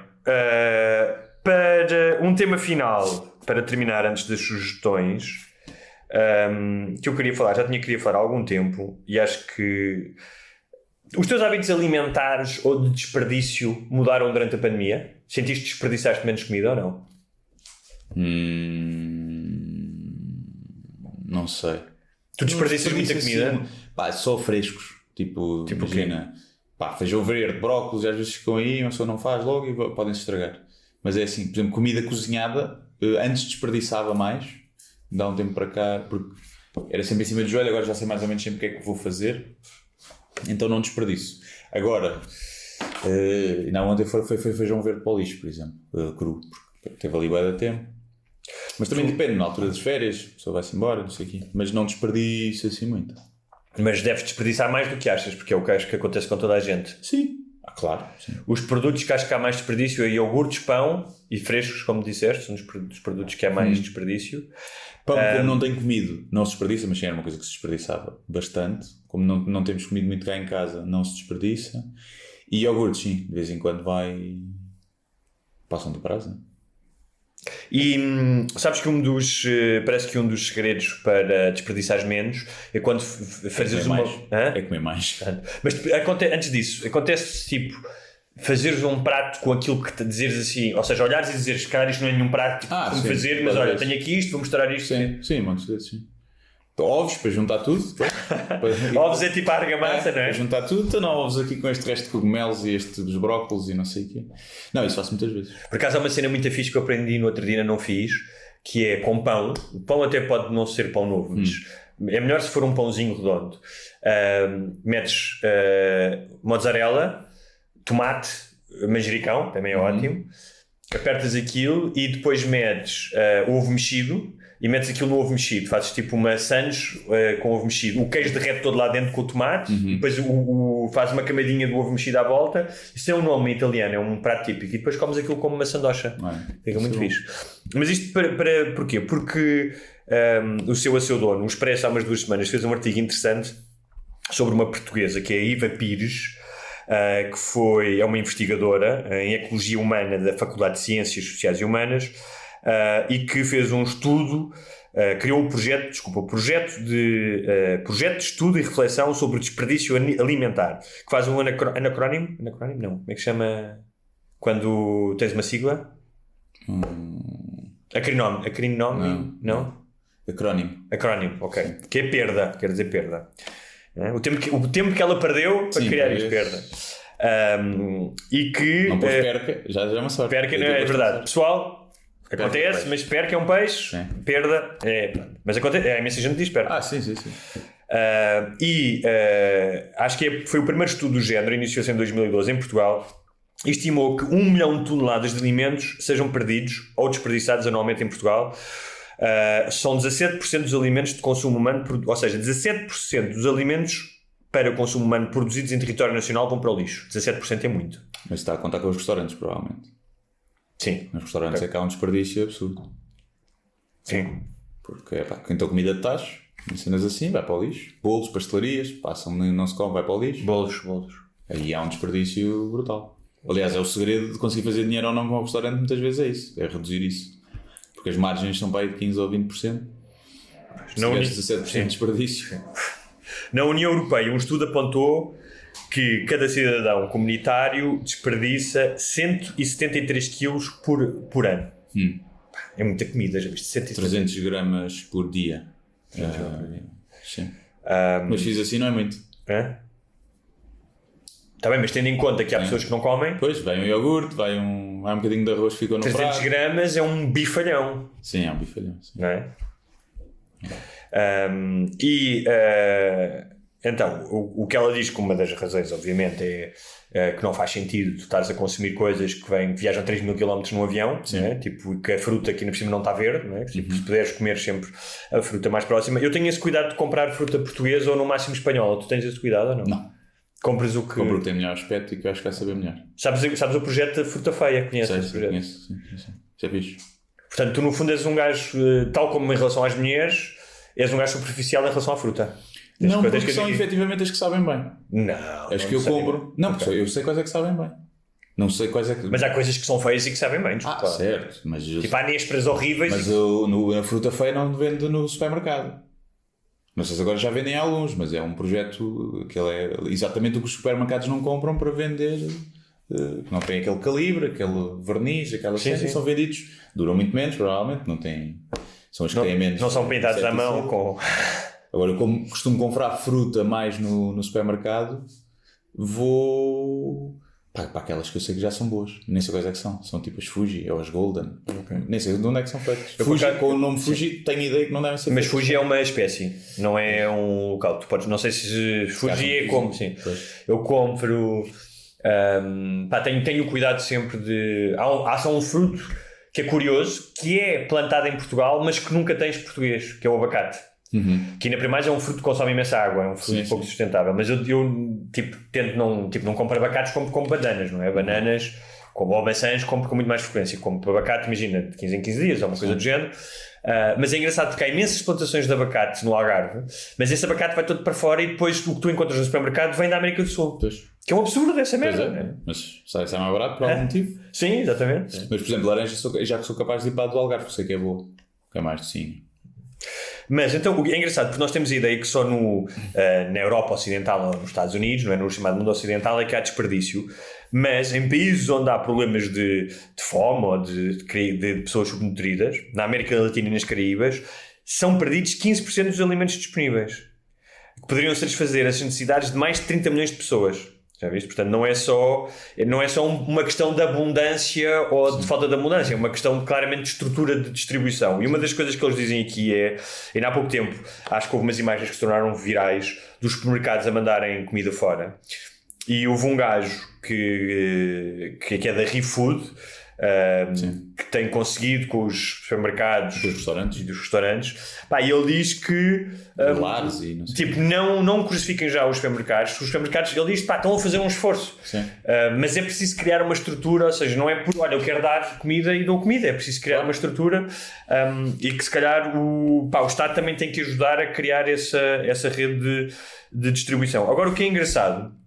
Speaker 9: Para um tema final, para terminar antes das sugestões, que eu queria falar, já queria falar há algum tempo, e acho que os teus hábitos alimentares ou de desperdício mudaram durante a pandemia? Sentiste que desperdiçaste menos comida ou não?
Speaker 8: Não sei.
Speaker 9: Tu desperdiças muita comida?
Speaker 8: Só frescos. Tipo imagina, feijão verde, brócolis, às vezes ficam aí, uma pessoa não faz logo e podem-se estragar. Mas é assim, por exemplo, comida cozinhada, antes desperdiçava mais, dá um tempo para cá, porque era sempre em cima do joelho, agora já sei mais ou menos sempre o que é que vou fazer, então não desperdiço. Agora, ontem foi feijão verde para o lixo, por exemplo, cru, porque teve ali bué de tempo. Mas também depende, na altura das férias, a pessoa vai-se embora, não sei o quê, mas não desperdiço assim muito.
Speaker 9: Mas deves desperdiçar mais do que achas, porque é o que acho que acontece com toda a gente.
Speaker 8: Sim. Claro. Sim.
Speaker 9: Os produtos que acho que há mais desperdício é iogurtes, pão e frescos, como disseste, são os produtos que há mais desperdício.
Speaker 8: Pão, como não tenho comido, não se desperdiça, mas sim, era uma coisa que se desperdiçava bastante. Como não temos comido muito cá em casa, não se desperdiça. E iogurtes, sim, de vez em quando passam do prazo, não é?
Speaker 9: E sabes que parece que um dos segredos para desperdiçares menos é quando fazes uma...
Speaker 8: É comer mais.
Speaker 9: Mas antes disso, acontece tipo fazeres um prato com aquilo que te dizeres assim, ou seja, olhares e dizeres, cara, isto não é nenhum prato como fazer, mas olha, tenho aqui isto, vou mostrar isto.
Speaker 8: Sim, muitas vezes, sim. Ovos para juntar tudo.
Speaker 9: Ovos é tipo a argamassa, não é?
Speaker 8: Para juntar tudo, então não, ovos aqui com este resto de cogumelos e este dos brócolos e não sei o quê. Não, isso faço muitas vezes.
Speaker 9: Por acaso há uma cena muito fixe que eu aprendi no outro dia, não fiz, que é com pão. O pão até pode não ser pão novo, mas é melhor se for um pãozinho redondo. Metes mozzarella, tomate, manjericão, também é ótimo. Apertas aquilo e depois metes ovo mexido e metes aquilo no ovo mexido. Fazes tipo uma sandes com ovo mexido. O queijo derrete todo lá dentro com o tomate. E depois fazes uma camadinha do ovo mexido à volta. Isso é um nome italiano, é um prato típico. E depois comes aquilo como uma sandocha. Fica muito fixe. Mas isto para porquê? Porque o seu dono, o Expresso, há umas 2 semanas, fez um artigo interessante sobre uma portuguesa que é a Iva Pires, que é uma investigadora em Ecologia Humana da Faculdade de Ciências Sociais e Humanas, e que fez um estudo, criou um projeto de estudo e reflexão sobre o desperdício alimentar, que faz um anacrónimo? Anacrónimo não, como é que chama quando tens uma sigla? Acrinómio? Não? Acrónimo, ok. Que é perda, quer dizer perda. O tempo que ela perdeu para criar isto, perda. E que...
Speaker 8: Não pôs perca, já é uma sorte.
Speaker 9: Perca, não é verdade. Pessoal, acontece, mas perca é um peixe, perda é... Mas acontece, a imensa gente diz perca.
Speaker 8: Sim.
Speaker 9: Acho que foi o primeiro estudo do género, iniciou-se em 2012 em Portugal, e estimou que 1 milhão de toneladas de alimentos sejam perdidos ou desperdiçados anualmente em Portugal. São 17% dos alimentos de consumo humano, ou seja, 17% dos alimentos para o consumo humano produzidos em território nacional vão para o lixo. 17% é muito.
Speaker 8: Mas está a contar com os restaurantes, provavelmente.
Speaker 9: Sim.
Speaker 8: Nos restaurantes é que há um desperdício absurdo.
Speaker 9: Sim.
Speaker 8: Porque quem tem comida de tacho, cenas assim, vai para o lixo. Bolos, pastelarias, passam, não se come, vai para o lixo.
Speaker 9: Bolos.
Speaker 8: Aí há um desperdício brutal. Aliás, é o segredo de conseguir fazer dinheiro ou não com o restaurante, muitas vezes é isso, é reduzir isso. Porque as margens são para aí de 15% ou 20%. Se tiveres 17% de desperdício.
Speaker 9: Na União Europeia, um estudo apontou que cada cidadão comunitário desperdiça 173 quilos por ano. É muita comida, já viste?
Speaker 8: 300 gramas por dia. Sim. Mas fiz assim, não é muito.
Speaker 9: Está bem, mas tendo em conta que há pessoas que não comem...
Speaker 8: Pois, vai um iogurte, vai um bocadinho de arroz que ficou no
Speaker 9: 300
Speaker 8: prato.
Speaker 9: gramas é um bifalhão.
Speaker 8: Sim, é um bifalhão. Sim.
Speaker 9: Não é? Então, o que ela diz, que uma das razões, obviamente, é que não faz sentido tu estares a consumir coisas que viajam 3.000 km num avião, não é? Tipo, que a fruta aqui na cima não está verde, não é? Tipo, se puderes comer sempre a fruta mais próxima. Eu tenho esse cuidado de comprar fruta portuguesa ou no máximo espanhola. Tu tens esse cuidado ou não?
Speaker 8: Não.
Speaker 9: Compras o que...
Speaker 8: Compro o que tem melhor aspecto e que eu acho que vai saber melhor.
Speaker 9: Sabes o projeto da Fruta Feia? Conheces esse projeto?
Speaker 8: Conheço, sim. Já fiz.
Speaker 9: Portanto, tu no fundo és um gajo, tal como em relação às mulheres, és um gajo superficial em relação à fruta.
Speaker 8: Não, porque são efetivamente as que sabem bem.
Speaker 9: Não.
Speaker 8: As que eu compro. Não, porque eu sei quais é que sabem bem. Não sei quais é que...
Speaker 9: Mas há coisas que são feias e que sabem bem.
Speaker 8: Certo. Mas
Speaker 9: tipo, há nésperas horríveis.
Speaker 8: Mas a Fruta Feia não vende no supermercado. Não sei se agora já vendem alguns, mas é um projeto que ele é exatamente o que os supermercados não compram para vender. Não tem aquele calibre, aquele verniz, aquelas coisas, são vendidos. Duram muito menos, provavelmente. Não tem... São as que têm menos.
Speaker 9: Não são pintados à mão com...
Speaker 8: Agora, como costumo comprar fruta mais no supermercado, vou para aquelas que eu sei que já são boas. Nem sei quais é que são. São tipo as Fuji ou as Golden. Nem sei de onde é que são feitas. Fuji, com o nome Fuji, tenho ideia que não devem ser.
Speaker 9: Mas feitas. Fuji é uma espécie, não é um local. Tu podes, não sei se Fuji é como. Sim. Eu compro. Tenho cuidado sempre de. Há só um fruto que é curioso, que é plantado em Portugal, mas que nunca tens português, que é o abacate. Que ainda primeiro é um fruto que consome imensa água, é um fruto pouco sustentável, mas eu tipo, tento não compro abacates, compro bananas, não é? Bananas ou maçãs compro com muito mais frequência, compro abacate, imagina, de 15 em 15 dias ou uma coisa do género. Mas é engraçado porque há imensas plantações de abacate no Algarve, mas esse abacate vai todo para fora e depois o que tu encontras no supermercado vem da América do Sul. Que é um absurdo dessa merda.
Speaker 8: Né? Mas sai mais barato por algum motivo.
Speaker 9: Sim, exatamente.
Speaker 8: Mas por exemplo, laranja já que sou capaz de ir para a do Algarve, porque sei que é boa, que é mais de sim.
Speaker 9: Mas então é engraçado porque nós temos a ideia que só na Europa Ocidental ou nos Estados Unidos, não é? No chamado mundo ocidental, é que há desperdício, mas em países onde há problemas de fome ou de pessoas subnutridas, na América Latina e nas Caraíbas, são perdidos 15% dos alimentos disponíveis, que poderiam satisfazer as necessidades de mais de 30 milhões de pessoas. Já viste? Portanto, não é só uma questão de abundância ou de falta de abundância, é uma questão claramente de estrutura de distribuição. E uma das coisas que eles dizem aqui é, ainda há pouco tempo, acho que houve umas imagens que se tornaram virais dos supermercados a mandarem comida fora. E houve um gajo que é da ReFood, que tem conseguido com os supermercados
Speaker 8: Dos restaurantes.
Speaker 9: e dos restaurantes, pá, e ele diz que
Speaker 8: Lares e não sei.
Speaker 9: tipo, não crucifiquem já os supermercados, ele diz, pá, estão a fazer um esforço, mas é preciso criar uma estrutura, ou seja, não é por, olha, eu quero dar comida e dou comida, é preciso criar uma estrutura, e que se calhar o Estado também tem que ajudar a criar essa rede de distribuição. Agora, o que é engraçado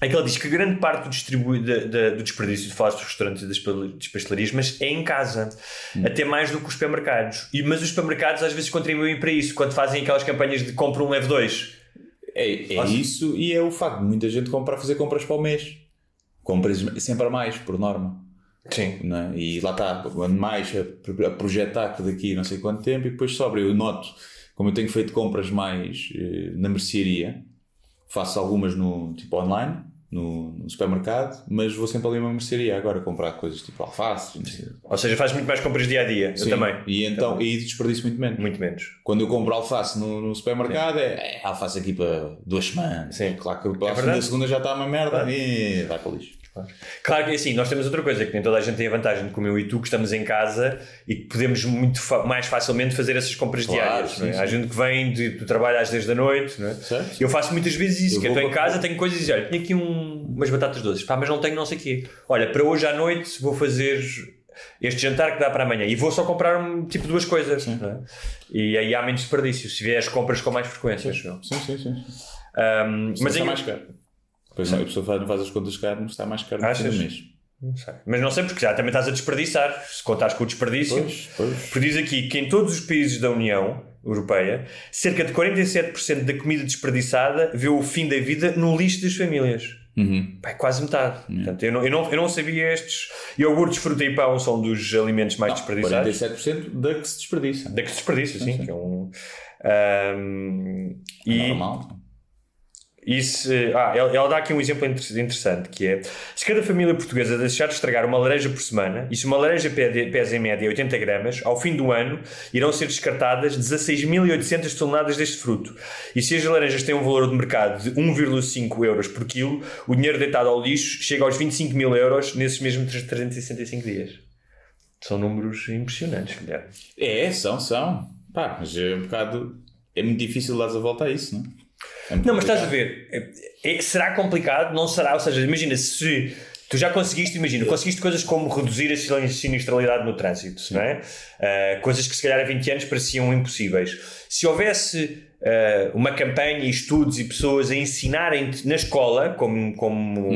Speaker 9: é que ele diz que grande parte do desperdício, de falar dos restaurantes e das pastelarias, mas é em casa, até mais do que os supermercados. Mas os supermercados às vezes contribuem para isso, quando fazem aquelas campanhas de compra um, leve dois.
Speaker 8: É isso, e é o facto de muita gente fazer compras para o mês. Compras sempre a mais, por norma.
Speaker 9: Sim.
Speaker 8: Não é? E lá está, mais a projetar que daqui não sei quanto tempo, e depois sobra. Eu noto, como eu tenho feito compras mais na mercearia, faço algumas tipo online, no supermercado, mas vou sempre ali a uma mercearia agora comprar coisas tipo alface.
Speaker 9: Ou seja, faz muito mais compras dia a dia.
Speaker 8: Sim,
Speaker 9: eu também.
Speaker 8: E então e desperdício muito menos.
Speaker 9: Muito menos.
Speaker 8: Quando eu compro alface no supermercado, é alface aqui para 2 semanas.
Speaker 9: Sim.
Speaker 8: Claro que a segunda já está uma merda e vai para o lixo.
Speaker 9: Claro que assim, nós temos outra coisa, que nem toda a gente tem a vantagem de como eu e tu, que estamos em casa e que podemos muito mais facilmente fazer essas compras diárias.
Speaker 8: Sim,
Speaker 9: não é? Há gente que vem do trabalho às 10 da noite, não é?
Speaker 8: Certo.
Speaker 9: Eu faço muitas vezes isso, que eu estou em casa, tenho coisas e digo, olha, tenho aqui umas batatas doces, pá, mas não tenho não sei o quê. Olha, para hoje à noite vou fazer este jantar que dá para amanhã e vou só comprar tipo 2 coisas. Não é? E aí há menos desperdício, se vier as compras com mais frequência.
Speaker 8: Sim.
Speaker 9: Mas
Speaker 8: está mais caro. Pois não, a pessoa não faz as contas caro, mas está mais caro no fim do mês.
Speaker 9: Não sei. Mas não sei, porque já também estás a desperdiçar, se contares com o desperdício.
Speaker 8: Pois.
Speaker 9: Porque diz aqui que em todos os países da União Europeia, cerca de 47% da comida desperdiçada vê o fim da vida no lixo das famílias. Pá, é quase metade. Portanto, eu não sabia estes. Iogurtes, fruta e pão são dos alimentos mais desperdiçados.
Speaker 8: 47% da que se desperdiça.
Speaker 9: Da que se desperdiça, sim. Que é um.
Speaker 8: Normal.
Speaker 9: Isso, ela dá aqui um exemplo interessante, que é: se cada família portuguesa deixar de estragar uma laranja por semana, e se uma laranja pesa em média 80 gramas, ao fim do ano irão ser descartadas 16.800 toneladas deste fruto. E se as laranjas têm um valor de mercado de 1,5 euros por quilo, o dinheiro deitado ao lixo chega aos 25.000 euros nesses mesmos 365 dias. São números impressionantes, Guilherme.
Speaker 8: São. Pá, mas é um bocado... É muito difícil dar a volta a isso, não é?
Speaker 9: Não, mas estás a ver, será complicado? Não será? Ou seja, imagina, se tu já conseguiste coisas como reduzir a sinistralidade no trânsito, não é? Coisas que se calhar há 20 anos pareciam impossíveis. Se houvesse uma campanha e estudos e pessoas a ensinarem na escola,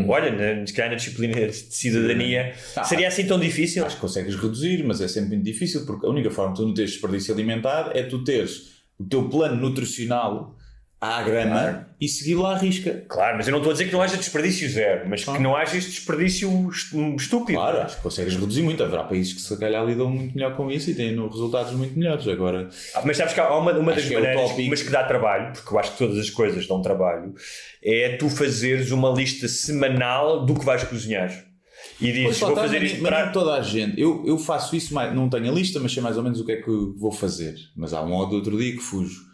Speaker 9: olha, se calhar na disciplina de cidadania, seria assim tão difícil?
Speaker 8: Acho que consegues reduzir, mas é sempre muito difícil, porque a única forma de tu não teres desperdício alimentar é tu teres o teu plano nutricional à grama e seguir lá à risca.
Speaker 9: Claro, mas eu não estou a dizer que não haja desperdício zero, mas que não haja este desperdício estúpido.
Speaker 8: Claro, acho que consegues reduzir muito. Haverá países que se calhar lidam muito melhor com isso e têm resultados muito melhores. Agora,
Speaker 9: mas sabes que há uma das maneiras, mas que dá trabalho, porque eu acho que todas as coisas dão trabalho, é tu fazeres uma lista semanal do que vais cozinhar. E dizes, vou fazer isto para...
Speaker 8: toda a gente. Eu faço isso, não tenho a lista, mas sei mais ou menos o que é que vou fazer. Mas há um ou outro dia que fujo.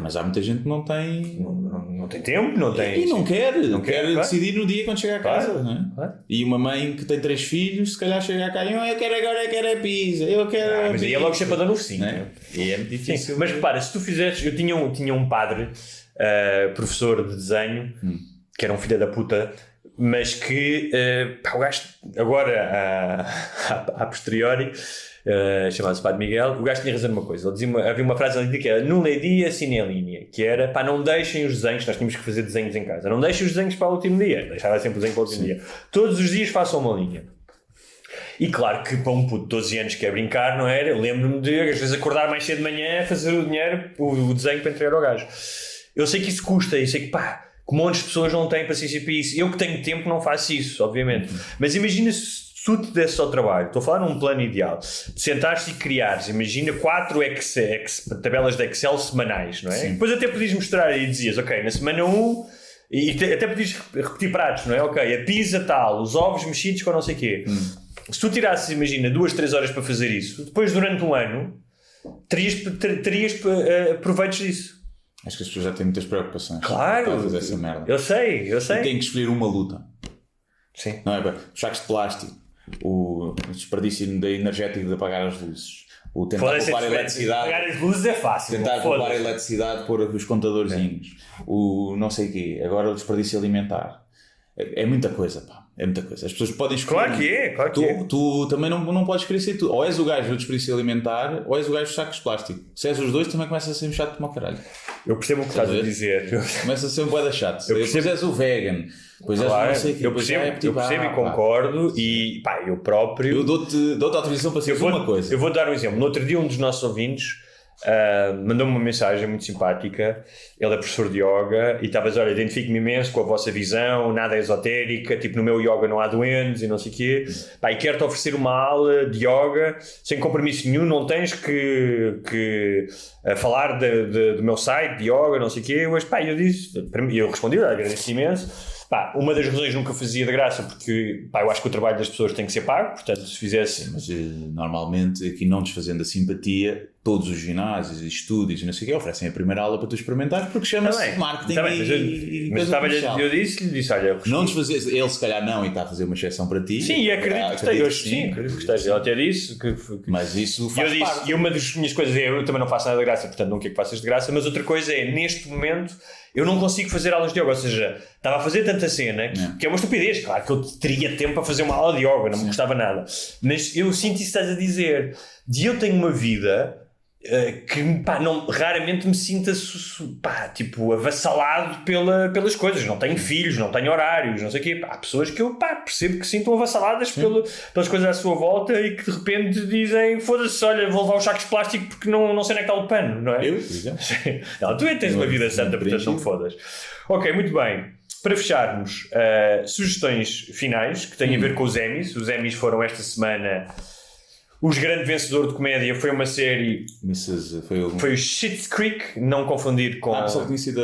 Speaker 8: Mas há muita gente que não tem...
Speaker 9: Não tem tempo, não tem...
Speaker 8: E não quer
Speaker 9: claro.
Speaker 8: decidir no dia quando chega a casa.
Speaker 9: Claro.
Speaker 8: Não é?
Speaker 9: Claro.
Speaker 8: E uma mãe que tem 3 filhos, se calhar chega cá e eu quero a pizza, eu quero
Speaker 9: mas aí é logo chapadão no focinho.
Speaker 8: Né? E é muito difícil.
Speaker 9: Sim, mas repara, se tu fizeres... Eu tinha um padre, professor de desenho, que era um filho da puta, mas que o gajo, agora a posteriori, chamado-se Padre Miguel, o gajo tinha razão numa coisa. Ele dizia havia uma frase ali que era nulla dia sine linea, que era, não deixem os desenhos, nós tínhamos que fazer desenhos em casa, não deixem os desenhos para o último dia, deixava sempre o desenho para o último dia, todos os dias façam uma linha. E claro que para um puto de 12 anos que é brincar, não era? Eu lembro-me de às vezes acordar mais cedo de manhã, fazer o dinheiro, o desenho para entregar ao gajo. Eu sei que isso custa, eu sei que que montes de pessoas não têm paciência para isso. Eu que tenho tempo não faço isso, obviamente. Mas imagina se tu te desses ao trabalho, estou a falar num plano ideal, de sentares e criares, imagina 4 tabelas de Excel semanais, não é? Depois até podias mostrar e dizias, ok, na semana 1 E até podias repetir pratos, não é? Ok, a pizza tal, os ovos mexidos com não sei o quê. Se tu tirasses, imagina, 2-3 horas para fazer isso, depois durante um ano terias proveitos disso.
Speaker 8: Acho que as pessoas já têm muitas preocupações.
Speaker 9: Claro,
Speaker 8: para fazer essa merda.
Speaker 9: Eu sei.
Speaker 8: E têm que escolher uma luta.
Speaker 9: Sim.
Speaker 8: Não é? Os sacos de plástico, o desperdício energético de apagar as luzes, o tentar poupar a eletricidade.
Speaker 9: Apagar as luzes é fácil.
Speaker 8: Tentar poupar a eletricidade, pôr os contadorzinhos, o não sei o quê, agora o desperdício alimentar. É muita coisa, pá. É muita coisa. As pessoas podem escolher.
Speaker 9: Claro que é.
Speaker 8: Tu também não podes querer ser tu. Ou és o gajo do desperdício alimentar, ou és o gajo dos sacos de plástico. Se és os dois, também começa a ser chato como o caralho.
Speaker 9: Eu percebo o que estás a dizer.
Speaker 8: Começa a ser um bué da chato. Depois és o vegan. Depois és não sei o quê.
Speaker 9: Eu percebo e concordo. E pá, eu próprio.
Speaker 8: Eu dou-te autorização para ser uma coisa.
Speaker 9: Eu vou dar um exemplo. No outro dia, um dos nossos ouvintes mandou-me uma mensagem muito simpática. Ele é professor de yoga e estava a dizer: olha, identifico-me imenso com a vossa visão, nada esotérica, tipo, no meu yoga não há doentes e não sei o quê. Pá, e quero-te oferecer uma aula de yoga sem compromisso nenhum, não tens que falar do meu site de yoga, não sei o quê. Mas pá, eu respondi, agradeço imenso. Pá, uma das razões nunca fazia de graça porque pá, eu acho que o trabalho das pessoas tem que ser pago, portanto se fizesse...
Speaker 8: Mas normalmente aqui não desfazendo a simpatia, todos os ginásios e estúdios e não sei o que oferecem a primeira aula para tu experimentares porque chama-se marketing
Speaker 9: mas eu disse, olha...
Speaker 8: Não desfazer, ele se calhar não e está a fazer uma exceção para ti.
Speaker 9: Sim, e acredito que esteja. Ele até disse que...
Speaker 8: Mas isso faz parte.
Speaker 9: E uma das minhas coisas é, eu também não faço nada de graça, portanto não quero que faças de graça, mas outra coisa é, neste momento, eu não consigo fazer aulas de yoga, ou seja, estava a fazer tanta cena que é uma estupidez. Claro que eu teria tempo para fazer uma aula de yoga, não me custava nada. Mas eu sinto isso que estás a dizer. Eu tenho uma vida que pá, raramente me sinta tipo, avassalado pelas coisas. Não tenho filhos, não tenho horários, não sei o quê. Há pessoas que eu percebo que sintam avassaladas pelas coisas à sua volta e que de repente dizem: foda-se, olha, vou levar os sacos de plástico porque não sei onde é que está o pano, não é?
Speaker 8: Eu, por exemplo.
Speaker 9: Não, tu tens uma vida santa, portanto não te fodas. Ok, muito bem. Para fecharmos, sugestões finais que têm a ver com os Emmys. Os Emmys foram esta semana. Os grandes vencedores de comédia foi uma série. Foi o Schitt's Creek, não confundir com.
Speaker 8: Só tinha sido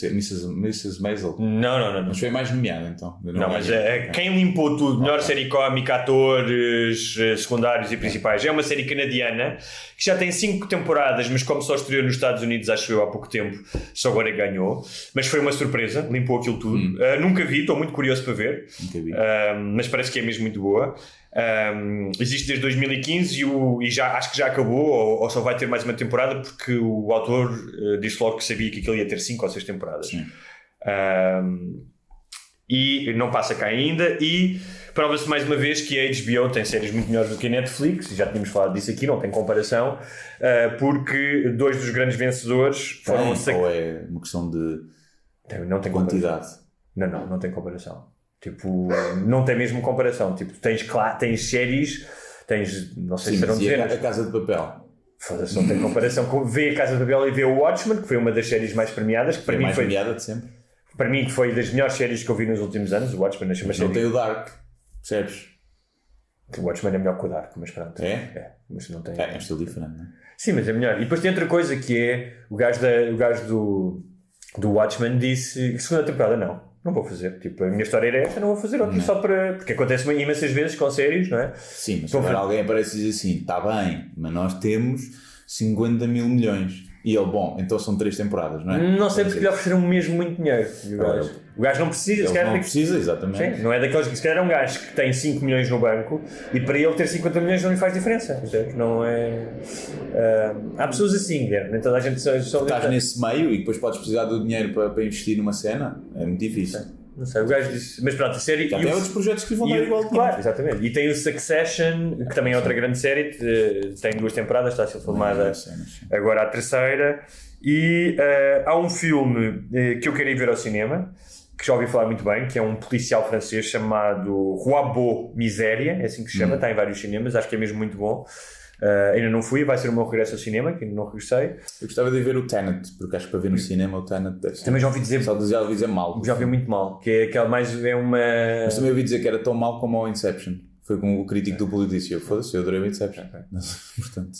Speaker 8: Mrs. Maisel.
Speaker 9: Não.
Speaker 8: Mas foi mais nomeada então.
Speaker 9: Mas quem limpou tudo, melhor série cómica, atores secundários e principais, é uma série canadiana que já tem 5 temporadas, mas como só estreou nos Estados Unidos, acho eu, há pouco tempo, só agora ganhou. Mas foi uma surpresa, limpou aquilo tudo. Nunca vi, estou muito curioso para ver.
Speaker 8: Nunca vi.
Speaker 9: Mas parece que é mesmo muito boa. Existe desde 2015 e já, acho que já acabou ou só vai ter mais uma temporada porque o autor disse logo que sabia que aquilo ia ter 5 ou 6 temporadas. E não passa cá ainda e prova-se mais uma vez que a HBO tem séries muito melhores do que a Netflix, e já tínhamos falado disso aqui, não tem comparação, porque 2 dos grandes vencedores foram...
Speaker 8: Ou é uma questão de
Speaker 9: não tem
Speaker 8: quantidade?
Speaker 9: Não tem comparação. Tipo, não tem mesmo comparação. Tipo, tens séries, não sei se serão dezenas.
Speaker 8: A Casa de Papel.
Speaker 9: Foda-se, não tem comparação. Vê a Casa de Papel e vê o Watchmen, que foi uma das séries mais premiadas. Que para mim foi
Speaker 8: premiada de sempre.
Speaker 9: Para mim, que foi das melhores séries que eu vi nos últimos anos. O Watchmen
Speaker 8: mas não tem o Dark, percebes?
Speaker 9: O Watchmen é melhor que o Dark, mas pronto.
Speaker 8: É?
Speaker 9: Mas não tem.
Speaker 8: É um estilo diferente, não é?
Speaker 9: Sim, mas é melhor. E depois tem outra coisa que é o gajo do Watchmen disse: segunda temporada não vou fazer. Tipo, a minha história era esta, não vou fazer outra só para... Porque acontece imensas vezes com séries, não é?
Speaker 8: Sim, mas agora alguém aparece e diz assim: está bem, mas nós temos 50 mil milhões. E ele, bom, então são 3 temporadas, não é?
Speaker 9: Não sei porque lhe ofereceram mesmo muito dinheiro. O gajo não precisa.
Speaker 8: Ele não precisa, exatamente.
Speaker 9: Sim, não é daqueles que se calhar é um gajo que tem 5 milhões no banco e para ele ter 50 milhões não lhe faz diferença. Não é... há pessoas assim, Guilherme. Nem toda a gente só
Speaker 8: estás nesse meio e depois podes precisar do dinheiro para investir numa cena. É muito difícil.
Speaker 9: Não sei, o gajo disse... Mas pronto, a série...
Speaker 8: Já tem outros projetos que vão dar igual dinheiro.
Speaker 9: Claro, exatamente. E tem o Succession, que também é outra grande série. Tem 2 temporadas, está a ser filmada agora a 3ª. E há um filme que eu quero ir ver ao cinema, que já ouvi falar muito bem, que é um policial francês chamado Rouault Miséria, é assim que se chama, está em vários cinemas, acho que é mesmo muito bom. Ainda não fui, vai ser o meu regresso ao cinema, que ainda não regressei.
Speaker 8: Eu gostava de ver o Tenet, porque acho que para ver no cinema o Tenet deve ser...
Speaker 9: Também já ouvi dizer...
Speaker 8: Só já ouvi dizer mal.
Speaker 9: Já ouvi muito mal, que é aquela mais... é uma...
Speaker 8: Mas também ouvi dizer que era tão mal como o Inception. Foi com o crítico do Polícia. Foda-se, eu adorei o Inception. Portanto...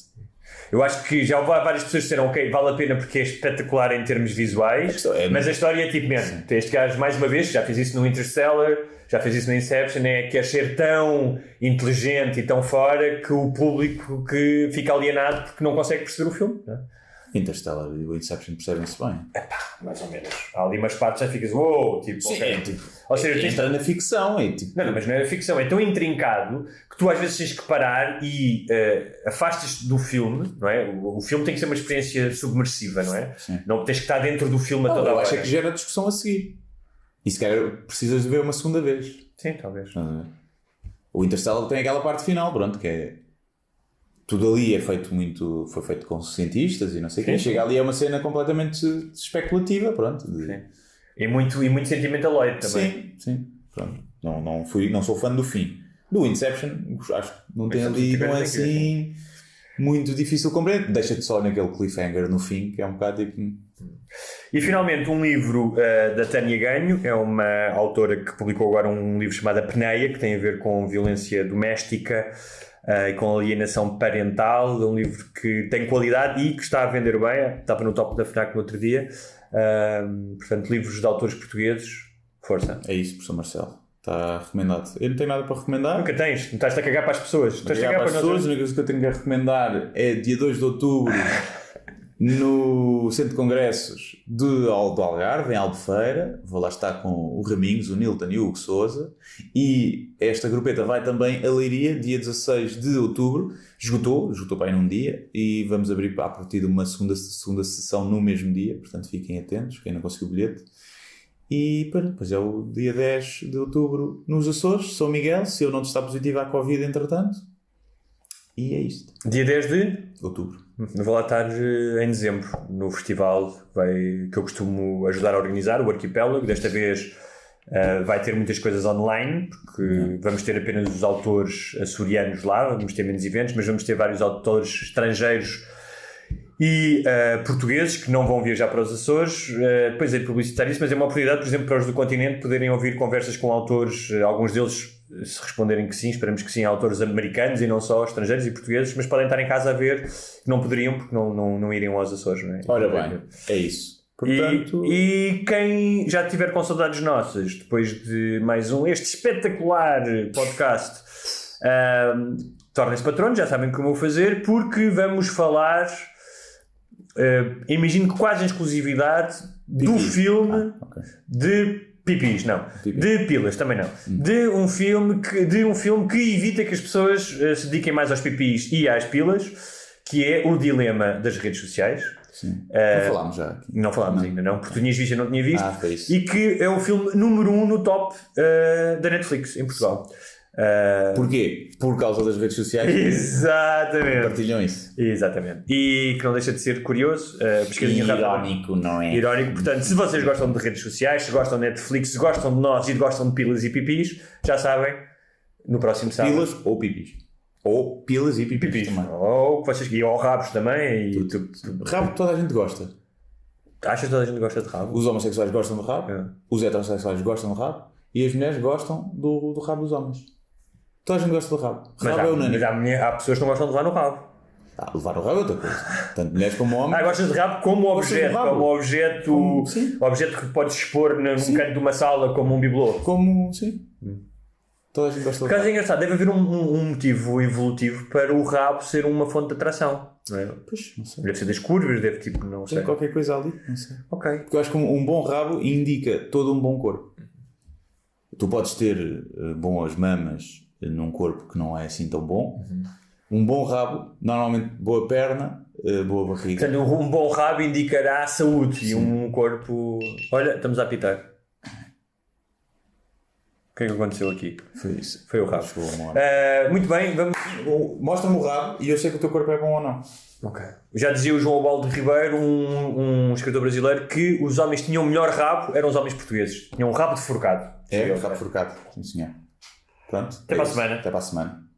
Speaker 9: Eu acho que já houve várias pessoas que disseram, ok, vale a pena porque é espetacular em termos visuais, mas a história é tipo mesmo. Este gajo, mais uma vez, já fez isso no Interstellar, já fez isso no Inception, quer ser tão inteligente e tão fora que o público que fica alienado porque não consegue perceber o filme. Não é?
Speaker 8: Interstellar e o Inception percebem-se bem.
Speaker 9: Mais ou menos. Há ali umas partes já ficas, uou, tipo,
Speaker 8: Sim,
Speaker 9: ok.
Speaker 8: é, tipo,
Speaker 9: Ou seja,
Speaker 8: entra na ficção. É, tipo...
Speaker 9: Não, mas não é ficção, é tão intrincado que tu às vezes tens que parar e afastas-te do filme, não é? O filme tem que ser uma experiência submersiva, não é?
Speaker 8: Sim.
Speaker 9: Não tens que estar dentro do filme a toda a
Speaker 8: eu
Speaker 9: hora.
Speaker 8: acho que gera discussão a seguir. E se calhar precisas de ver uma segunda vez.
Speaker 9: Sim, talvez.
Speaker 8: O Interstellar tem aquela parte final, pronto, que é... Tudo ali é feito muito... Foi feito com cientistas e não sei o quê. Chega ali é uma cena completamente especulativa, pronto.
Speaker 9: Sim. E muito sentimentaloide também.
Speaker 8: Sim. Pronto. Não sou fã do fim. Do Inception, acho que não tem ali... Não é assim... Muito difícil de compreender. Deixa-te só naquele cliffhanger no fim, que é um bocado tipo...
Speaker 9: E finalmente um livro da Tânia Ganho, é uma autora que publicou agora um livro chamado A Peneia, que tem a ver com violência doméstica e com alienação parental. É um livro que tem qualidade e que está a vender bem, estava no top da FNAC no outro dia. Portanto, livros de autores portugueses, força.
Speaker 8: É isso, professor Marcelo. Está recomendado. Eu não tenho nada para recomendar.
Speaker 9: Nunca tens, não estás a cagar para as pessoas. Estás a
Speaker 8: cagar para as pessoas. A única coisa que eu tenho a recomendar é dia 2 de outubro no Centro de Congressos do Algarve, em Albufeira. Vou lá estar com o Raminhos, o Nilton e o Hugo Sousa. E esta grupeta vai também a Leiria, dia 16 de outubro. Esgotou para aí num dia. E vamos abrir a partir de uma segunda sessão no mesmo dia. Portanto, fiquem atentos, quem não conseguiu o bilhete. E depois é o dia 10 de outubro nos Açores, São Miguel, se eu não estar positivo à Covid entretanto. E é isto.
Speaker 9: Dia 10 de
Speaker 8: outubro.
Speaker 9: Vou lá estar em dezembro, no festival que eu costumo ajudar a organizar, o Arquipélago. Desta vez vai ter muitas coisas online, porque vamos ter apenas os autores açorianos lá, vamos ter menos eventos, mas vamos ter vários autores estrangeiros e portugueses que não vão viajar para os Açores. Depois é de publicitar isso, mas é uma oportunidade, por exemplo, para os do continente poderem ouvir conversas com autores, alguns deles, se responderem que sim, esperamos que sim, autores americanos e não só estrangeiros e portugueses, mas podem estar em casa a ver, que não poderiam porque não iriam aos Açores, não é?
Speaker 8: Ora bem, é isso.
Speaker 9: Portanto... E quem já tiver com saudades nossas, depois de mais este espetacular podcast, tornem-se patronos, já sabem como fazer, porque vamos falar... imagino que quase em exclusividade do filme de pipis, não, de pilas, também não, de um filme que evita que as pessoas se dediquem mais aos pipis e às pilas, que é O Dilema das Redes Sociais.
Speaker 8: Sim. Não falámos já aqui.
Speaker 9: Não falámos ainda, não, porque tu tinhas visto e eu não tinha visto.
Speaker 8: Foi isso.
Speaker 9: E que é o filme número 1 no top da Netflix em Portugal.
Speaker 8: Porquê? Por causa das redes sociais.
Speaker 9: Exatamente.
Speaker 8: Partilham isso.
Speaker 9: Exatamente. E que não deixa de ser curioso.
Speaker 8: Irónico, não é?
Speaker 9: Irónico. Portanto, se vocês gostam de redes sociais, se gostam de Netflix, se gostam de nós e gostam de pilas e pipis, já sabem, no próximo sábado.
Speaker 8: Pilas ou pipis. Ou pilas e pipis também.
Speaker 9: Ou rabos também.
Speaker 8: Rabo toda a gente gosta.
Speaker 9: Achas que toda a gente gosta de rabo?
Speaker 8: Os homossexuais gostam de rabo, os heterossexuais gostam de rabo e as mulheres gostam do rabo dos homens. Toda a gente gosta de rabo. Rabo é unânime.
Speaker 9: Mas há pessoas que não gostam de levar no rabo.
Speaker 8: Levar o rabo é outra coisa. Tanto mulheres como homens.
Speaker 9: Gostas de rabo como objeto. Como objeto que podes expor num canto de uma sala como um bibelô.
Speaker 8: Sim. Toda a gente gosta de rabo.
Speaker 9: É engraçado. Deve haver um motivo evolutivo para o rabo ser uma fonte de atração. Não é?
Speaker 8: Pois, não sei.
Speaker 9: Deve ser das curvas, não sei.
Speaker 8: Tem qualquer coisa ali, não sei.
Speaker 9: Ok.
Speaker 8: Porque eu acho que um bom rabo indica todo um bom corpo. Tu podes ter boas mamas num corpo que não é assim tão bom. Um bom rabo, normalmente boa perna, boa barriga.
Speaker 9: Portanto, um bom rabo indicará saúde. Sim. E um corpo... Olha, estamos a apitar. O que é que aconteceu aqui?
Speaker 8: Foi isso.
Speaker 9: Foi o rabo. Muito bem, vamos...
Speaker 8: Mostra-me o rabo e eu sei que o teu corpo é bom ou não.
Speaker 9: Ok. Já dizia o João Baldo Ribeiro, um escritor brasileiro, que os homens tinham o melhor rabo, eram os homens portugueses. Tinham um rabo de forcado.
Speaker 8: Rabo forcado. Sim, senhor. Pronto.
Speaker 9: Até para a semana.
Speaker 8: Até para a semana.